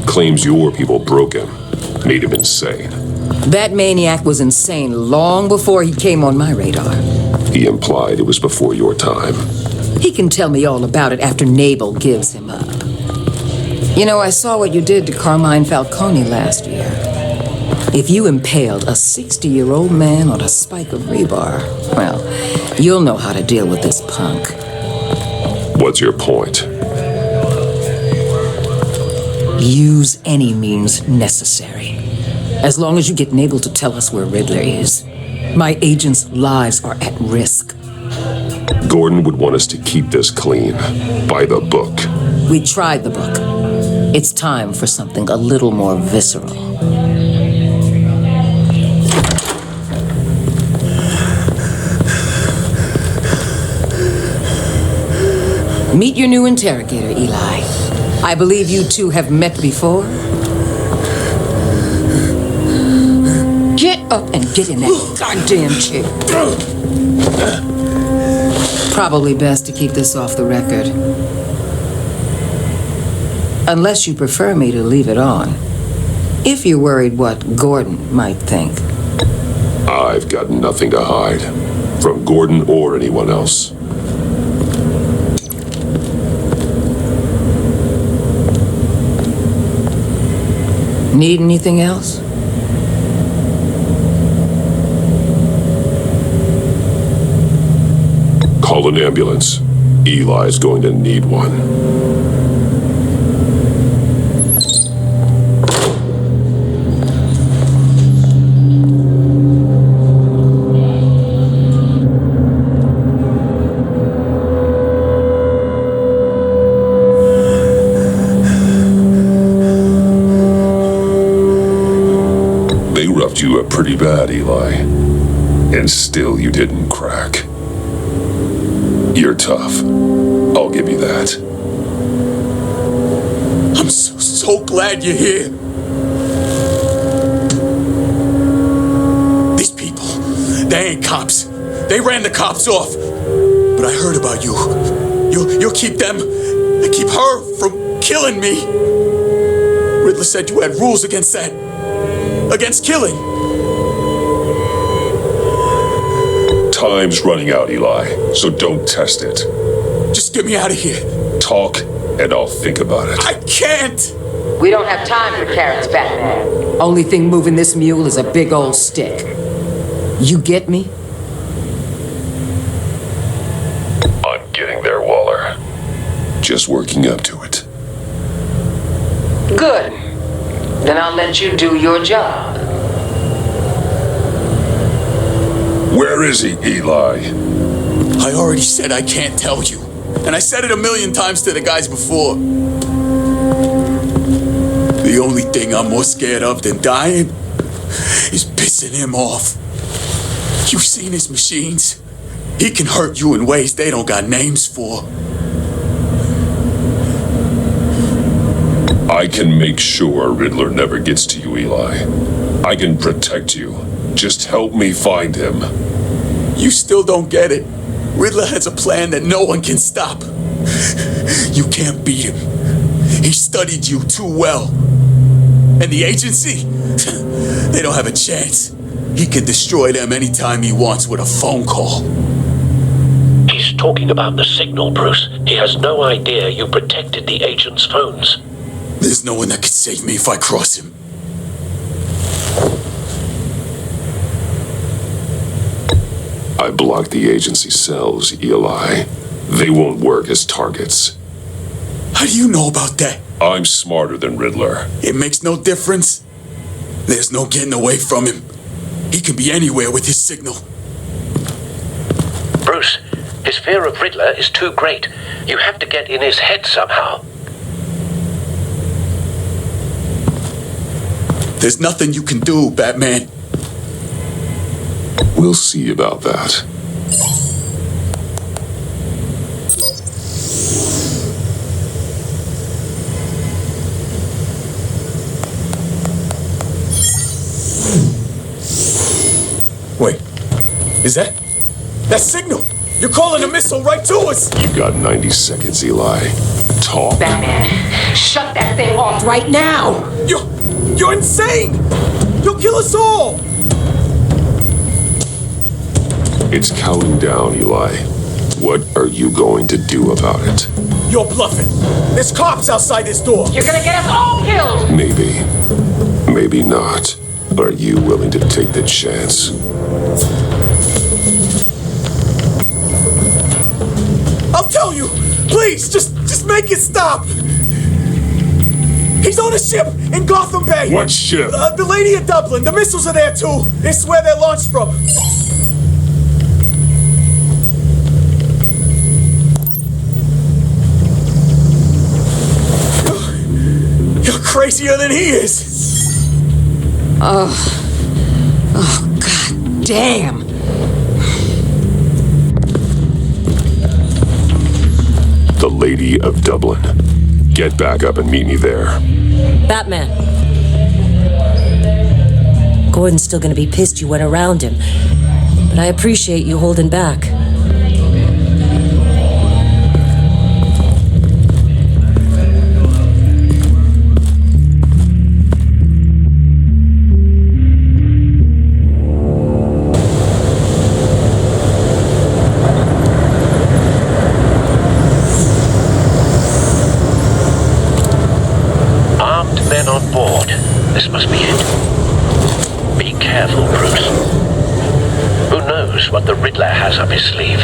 Claims your people broke him. Made him insane. That maniac was insane long before he came on my radar. He implied it was before your time. He can tell me all about it after Nabel gives him up. You know, I saw what you did to Carmine Falcone last year. If you impaled a 60-year-old man on a spike of rebar, well, you'll know how to deal with this punk. What's your point? Use any means necessary. As long as you get Nabel to tell us where Riddler is. My agents' lives are at risk. Gordon would want us to keep this clean. By the book. We tried the book. It's time for something a little more visceral. Meet your new interrogator, Eli. I believe you two have met before. Get up and get in that goddamn chair. Probably best to keep this off the record. Unless you prefer me to leave it on. If you're worried what Gordon might think. I've got nothing to hide. From Gordon or anyone else. Need anything else? Call an ambulance. Eli's going to need one. They roughed you up pretty bad, Eli. And still you didn't crack. You're tough. I'll give you that. I'm so glad you're here. These people, they ain't cops. They ran the cops off. But I heard about you. You'll keep them, and keep her from killing me. Riddler said you had rules against that. Against killing. Time's running out, Eli, so don't test it. Just get me out of here. Talk, and I'll think about it. I can't! We don't have time for carrots, Batman. Only thing moving this mule is a big old stick. You get me? I'm getting there, Waller. Just working up to it. Good. Then I'll let you do your job. Where is he, Eli? I already said I can't tell you. And I said it 1,000,000 times to the guys before. The only thing I'm more scared of than dying is pissing him off. You've seen his machines. He can hurt you in ways they don't got names for. I can make sure Riddler never gets to you, Eli. I can protect you. Just help me find him. You still don't get it. Riddler has a plan that no one can stop. You can't beat him. He studied you too well. And the agency? They don't have a chance. He can destroy them anytime he wants with a phone call. He's talking about the signal, Bruce. He has no idea you protected the agent's phones. There's no one that can save me if I cross him. I blocked the agency cells, Eli. They won't work as targets. How do you know about that? I'm smarter than Riddler. It makes no difference. There's no getting away from him. He can be anywhere with his signal. Bruce, his fear of Riddler is too great. You have to get in his head somehow. There's nothing you can do, Batman. We'll see about that. Wait, is that signal? You're calling a missile right to us! You got 90 seconds, Eli. Talk. Batman, shut that thing off right now! You're insane! You'll kill us all! It's counting down, Eli. What are you going to do about it? You're bluffing. There's cops outside this door. You're gonna get us all killed! Maybe. Maybe not. Are you willing to take the chance? I'll tell you! Please, just make it stop! He's on a ship in Gotham Bay! What ship? The Lady of Dublin. The missiles are there too. It's where they're launched from. You're crazier than he is! Oh, God damn! The the Lady of Dublin. Get back up and meet me there. Batman. Gordon's still gonna be pissed you went around him, but I appreciate you holding back. What the Riddler has up his sleeve.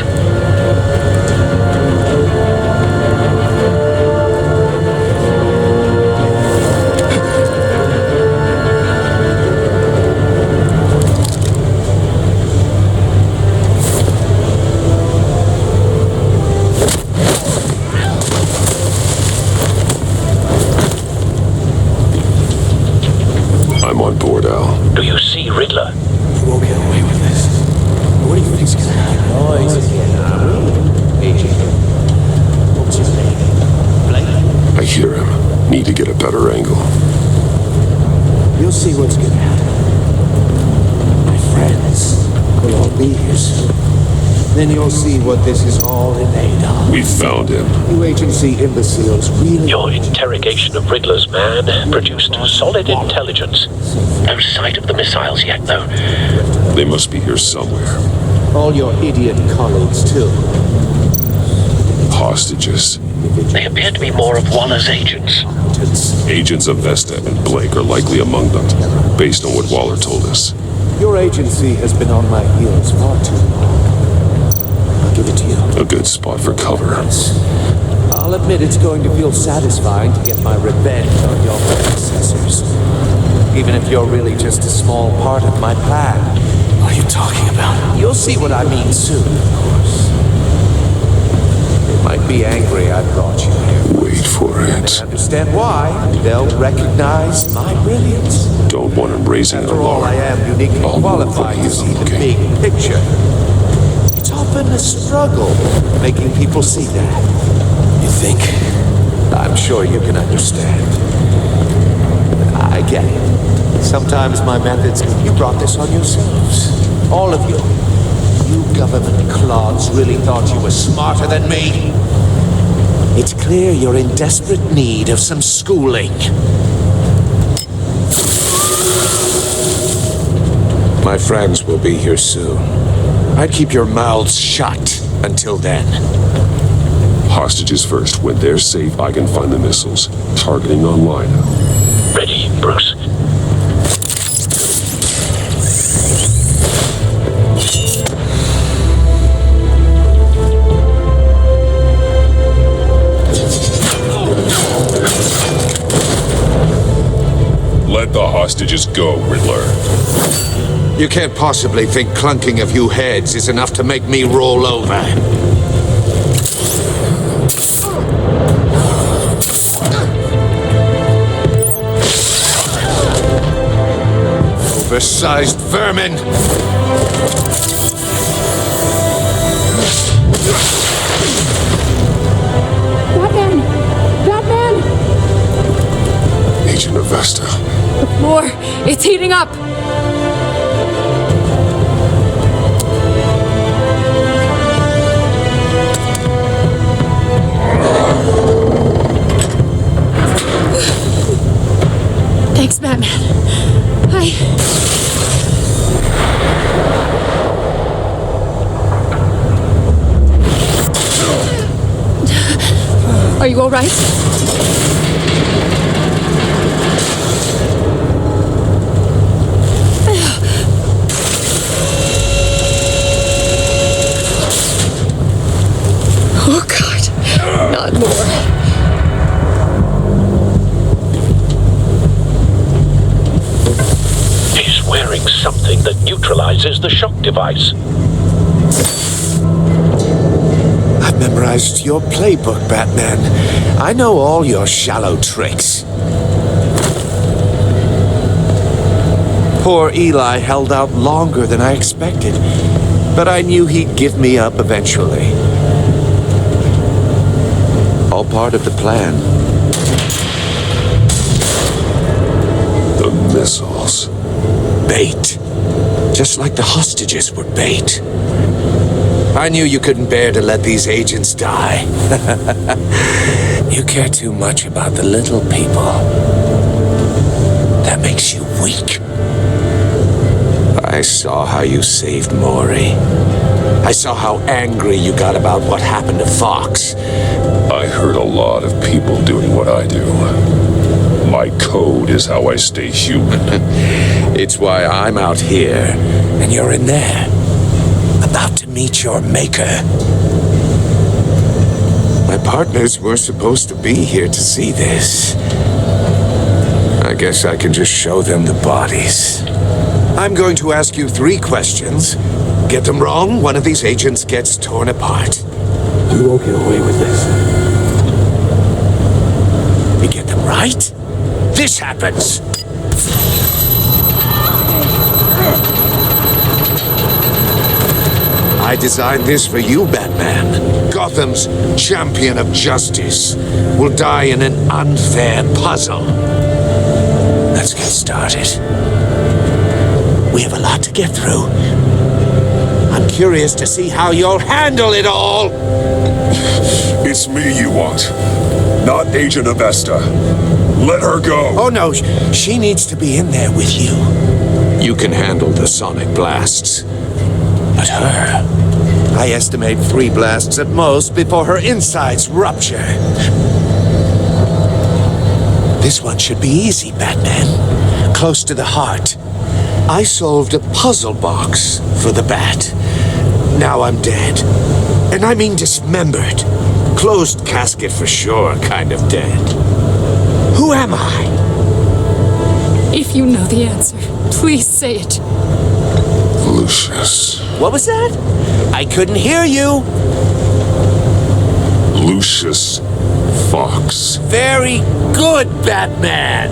I'm on board, Al. Do you see Riddler? You won't get away with this. What do you think's gonna happen? What's his name? I hear him. Need to get a better angle. You'll see what's gonna happen. My friends will all be here soon. Then you'll see what this is all in aid of. We found him. You agency imbeciles really... Your interrogation of Riddler's man produced solid intelligence. No sight of the missiles yet, though. They must be here somewhere. All your idiot colleagues, too. Hostages. They appear to be more of Waller's agents. Agents of Vesta and Blake are likely among them, based on what Waller told us. Your agency has been on my heels far too long. I'll give it to you. A good spot for cover. I'll admit it's going to feel satisfying to get my revenge on your predecessors. Even if you're really just a small part of my plan. What are you talking about? You'll see what I mean soon, of course. They might be angry I brought you here. Wait for it. They understand why. They'll recognize my brilliance. Don't want him raising an After all, alarm. I am uniquely qualified to see the big picture. It's often a struggle making people see that. You think? I'm sure you can understand. I get it. Sometimes my methods... You brought this on yourselves. All of you. You government clods really thought you were smarter than me. It's clear you're in desperate need of some schooling. My friends will be here soon. I'd keep your mouths shut until then. Hostages first. When they're safe, I can find the missiles. Targeting online. Ready, Bruce. Let the hostages go, Riddler. You can't possibly think clunking a few heads is enough to make me roll over. Oversized vermin! Batman! Batman! Agent of Vesta. The floor, it's heating up! Thanks, Batman. Are you all right? Oh, God. Not more. He's wearing something that neutralizes the shock device. I've memorized your playbook, Batman. I know all your shallow tricks. Poor Eli held out longer than I expected, but I knew he'd give me up eventually. All part of the plan. The missiles. Bait. Just like the hostages were bait. I knew you couldn't bear to let these agents die. You care too much about the little people. That makes you weak. I saw how you saved Maury. I saw how angry you got about what happened to Fox. I heard a lot of people doing what I do. My code is how I stay human. It's why I'm out here, and you're in there. About to meet your maker. My partners were supposed to be here to see this. I guess I can just show them the bodies. I'm going to ask you 3 questions. Get them wrong, one of these agents gets torn apart. You won't get away with this. You get them right, this happens. I designed this for you, Batman. Gotham's champion of justice will die in an unfair puzzle. Let's get started. We have a lot to get through. I'm curious to see how you'll handle it all. It's me you want, not Agent Avesta. Let her go. Oh no, she needs to be in there with you. You can handle the sonic blasts. But her, I estimate 3 blasts at most before her insides rupture. This one should be easy, Batman. Close to the heart. I solved a puzzle box for the Bat. Now I'm dead. And I mean dismembered. Closed casket for sure, kind of dead. Who am I? If you know the answer, please say it. Lucius. What was that? I couldn't hear you. Lucius Fox. Very good, Batman.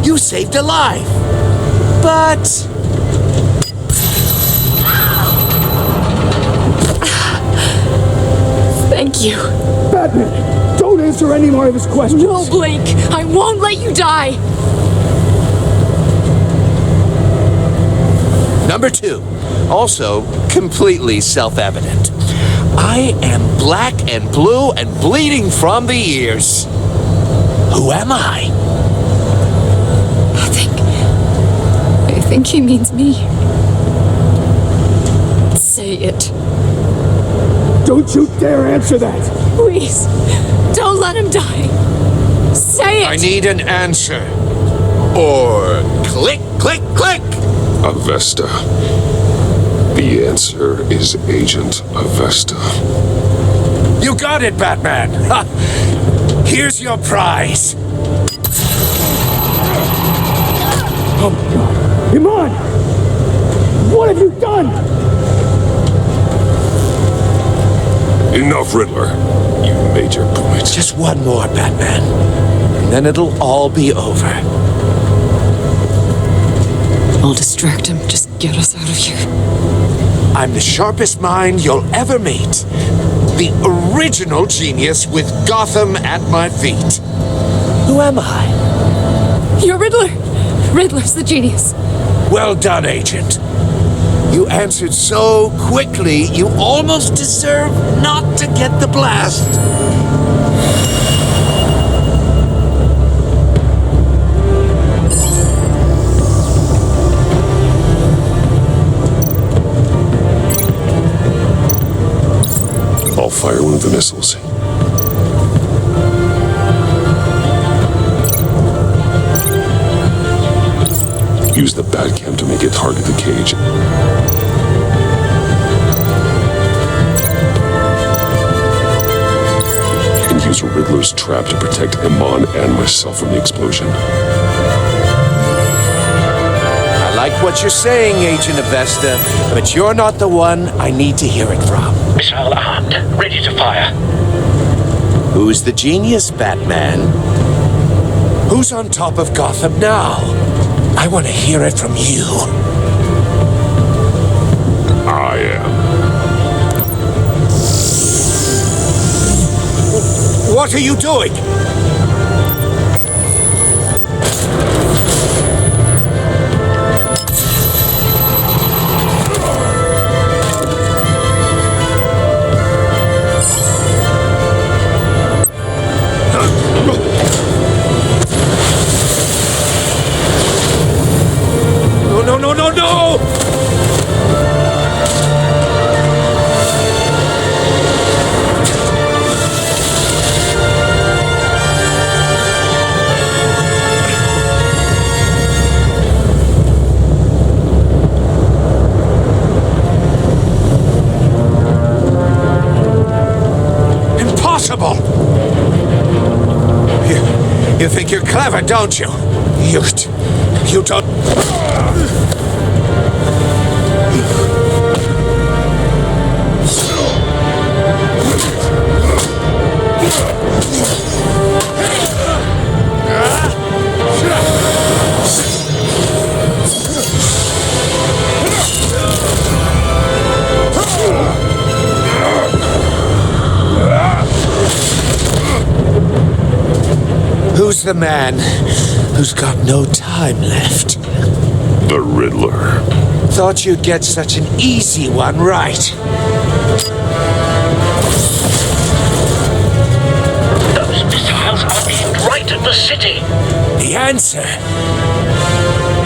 You saved a life. But... Thank you. Batman, don't answer any more of his questions. No, Blake. I won't let you die. Number 2, also completely self-evident. I am black and blue and bleeding from the ears. Who am I? I think he means me. Say it. Don't you dare answer that. Please, don't let him die. Say it. I need an answer. Or click, click, click. Avesta. The answer is Agent Avesta. You got it, Batman. Ha. Here's your prize. Oh my God. Iman! What have you done? Enough, Riddler. You made your point. Just one more, Batman. And then it'll all be over. I'll distract him. Just get us out of here. I'm the sharpest mind you'll ever meet. The original genius with Gotham at my feet. Who am I? You're Riddler. Riddler's the genius. Well done, Agent. You answered so quickly, you almost deserve not to get the blast. I'll fire one of the missiles. Use the Batcam to make it target the cage. And use Riddler's trap to protect Iman and myself from the explosion. I like what you're saying, Agent Avesta, but you're not the one I need to hear it from. Missile armed, ready to fire. Who's the genius, Batman? Who's on top of Gotham now? I want to hear it from you. I am. What are you doing? No, no, no, no, no! Impossible! You think you're clever, don't you? You don't... Who's the man who's got no time left? The Riddler. Thought you'd get such an easy one right. Those missiles are aimed right at the city. The answer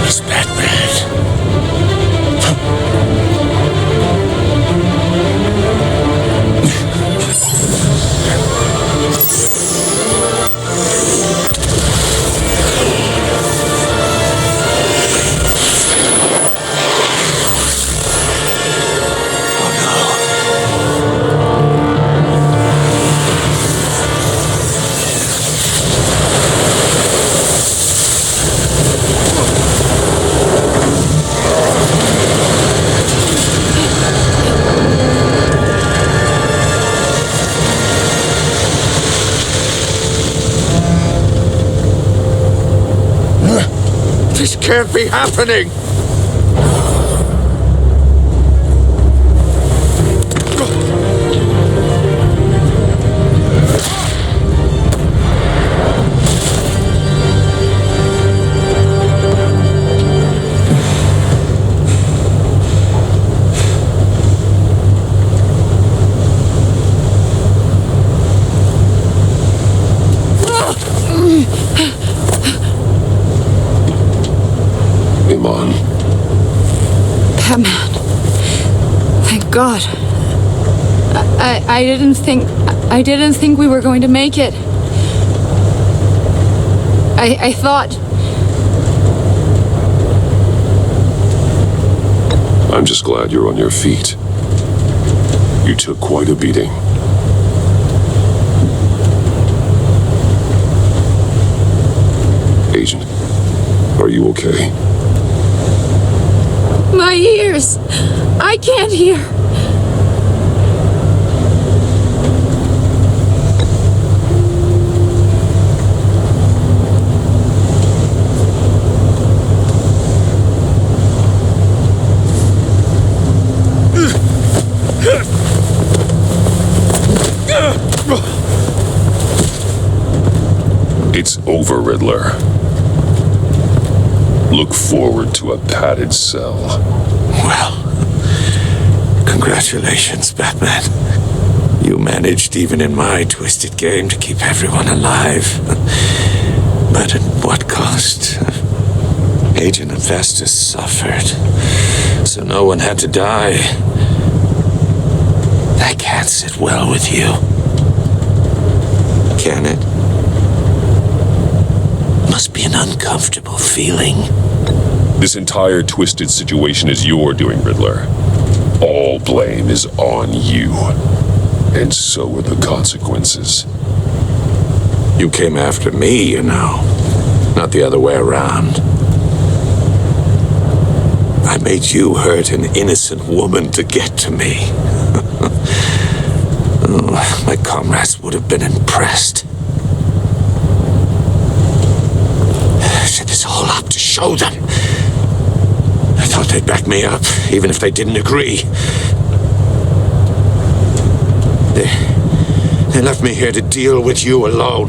is Batman. This can't be happening! Iman. Batman. Thank God. I didn't think we were going to make it. I thought... I'm just glad you're on your feet. You took quite a beating. Agent, are you okay? My ears! I can't hear! It's over, Riddler. Look forward to a padded cell. Well, congratulations, Batman. You managed, even in my twisted game, to keep everyone alive. But at what cost? Agent Festus suffered, so no one had to die. That can't sit well with you. Can it? Must be an uncomfortable feeling. This entire twisted situation is your doing, Riddler. All blame is on you. And so are the consequences. You came after me, you know. Not the other way around. I made you hurt an innocent woman to get to me. Oh, my comrades would have been impressed. I set this all up to show them. I thought they'd back me up, even if they didn't agree. They left me here to deal with you alone.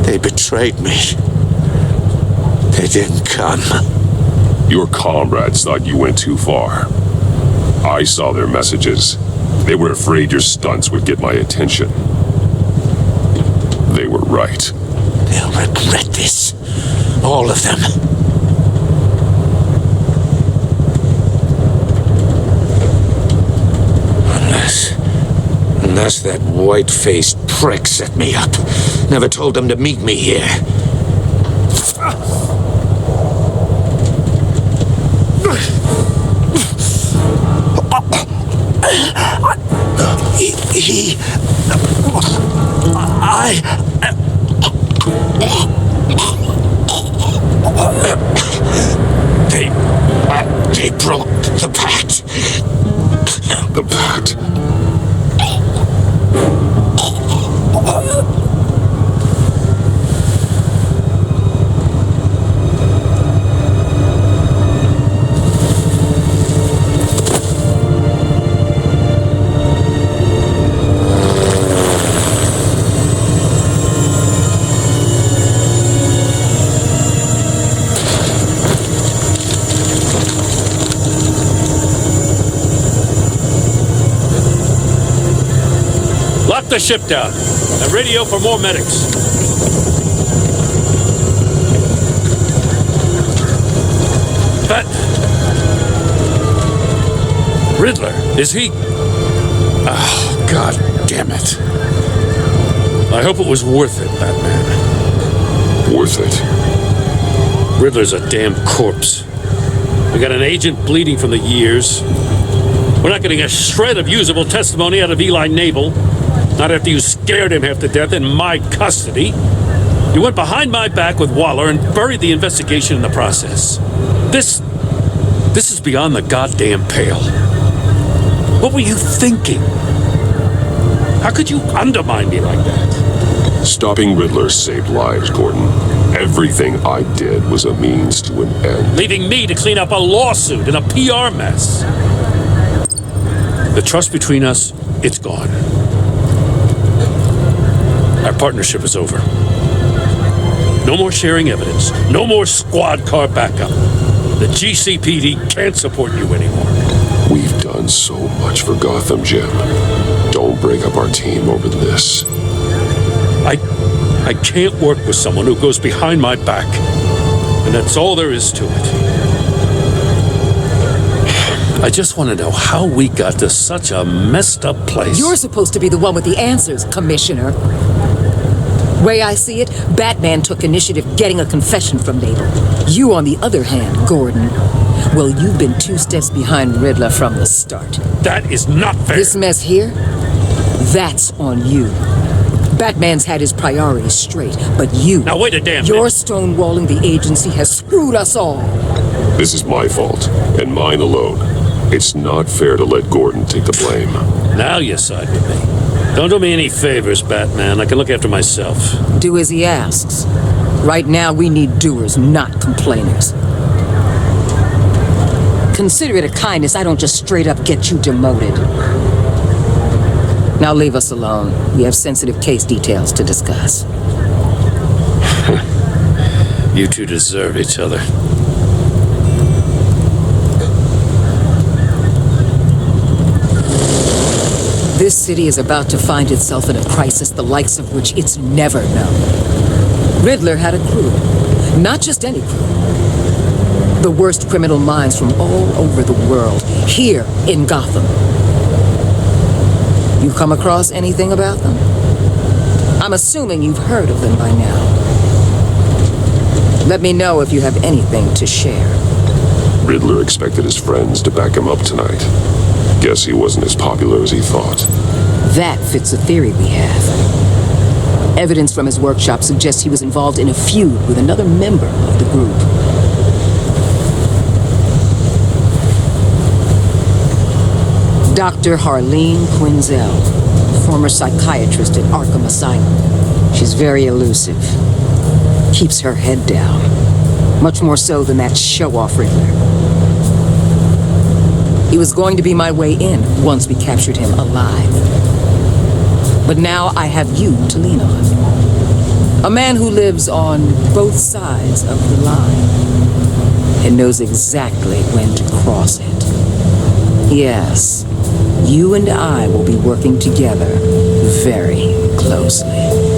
They betrayed me. They didn't come. Your comrades thought you went too far. I saw their messages. They were afraid your stunts would get my attention. They were right. They'll regret this. All of them. Unless that white-faced prick set me up. Never told them to meet me here. They broke the pact. The pact? Lock the ship down and radio for more medics. But Riddler, is he? Oh, God damn it. I hope it was worth it, Batman. Worth it? Riddler's a damn corpse. We got an agent bleeding from the years. We're not getting a shred of usable testimony out of Eli Nabel. Not after you scared him half to death in my custody. You went behind my back with Waller and buried the investigation in the process. This is beyond the goddamn pale. What were you thinking? How could you undermine me like that? Stopping Riddler saved lives, Gordon. Everything I did was a means to an end. Leaving me to clean up a lawsuit and a PR mess. The trust between us, it's gone. Our partnership is over. No more sharing evidence. No more squad car backup. The GCPD can't support you anymore. We've done so much for Gotham, Jim. Don't break up our team over this. I can't work with someone who goes behind my back. And that's all there is to it. I just want to know how we got to such a messed up place. You're supposed to be the one with the answers, Commissioner. Way I see it, Batman took initiative getting a confession from Nabel. You, on the other hand, Gordon, well, you've been 2 steps behind Riddler from the start. That is not fair. This mess here, that's on you. Batman's had his priorities straight, but you... Now wait a damn Your minute. stonewalling the agency has screwed us all. This is my fault, and mine alone. It's not fair to let Gordon take the blame. Now you side with me. Don't do me any favors, Batman. I can look after myself. Do as he asks. Right now, we need doers, not complainers. Consider it a kindness I don't just straight up get you demoted. Now leave us alone. We have sensitive case details to discuss. You two deserve each other. This city is about to find itself in a crisis the likes of which it's never known. Riddler had a crew. Not just any crew. The worst criminal minds from all over the world, here in Gotham. You come across anything about them? I'm assuming you've heard of them by now. Let me know if you have anything to share. Riddler expected his friends to back him up tonight. Guess he wasn't as popular as he thought. That fits a theory we have. Evidence from his workshop suggests he was involved in a feud with another member of the group. Dr. Harleen Quinzel, former psychiatrist at Arkham Asylum. She's very elusive. Keeps her head down. Much more so than that show-off Riddler. He was going to be my way in once we captured him alive. But now I have you to lean on. A man who lives on both sides of the line and knows exactly when to cross it. Yes, you and I will be working together very closely.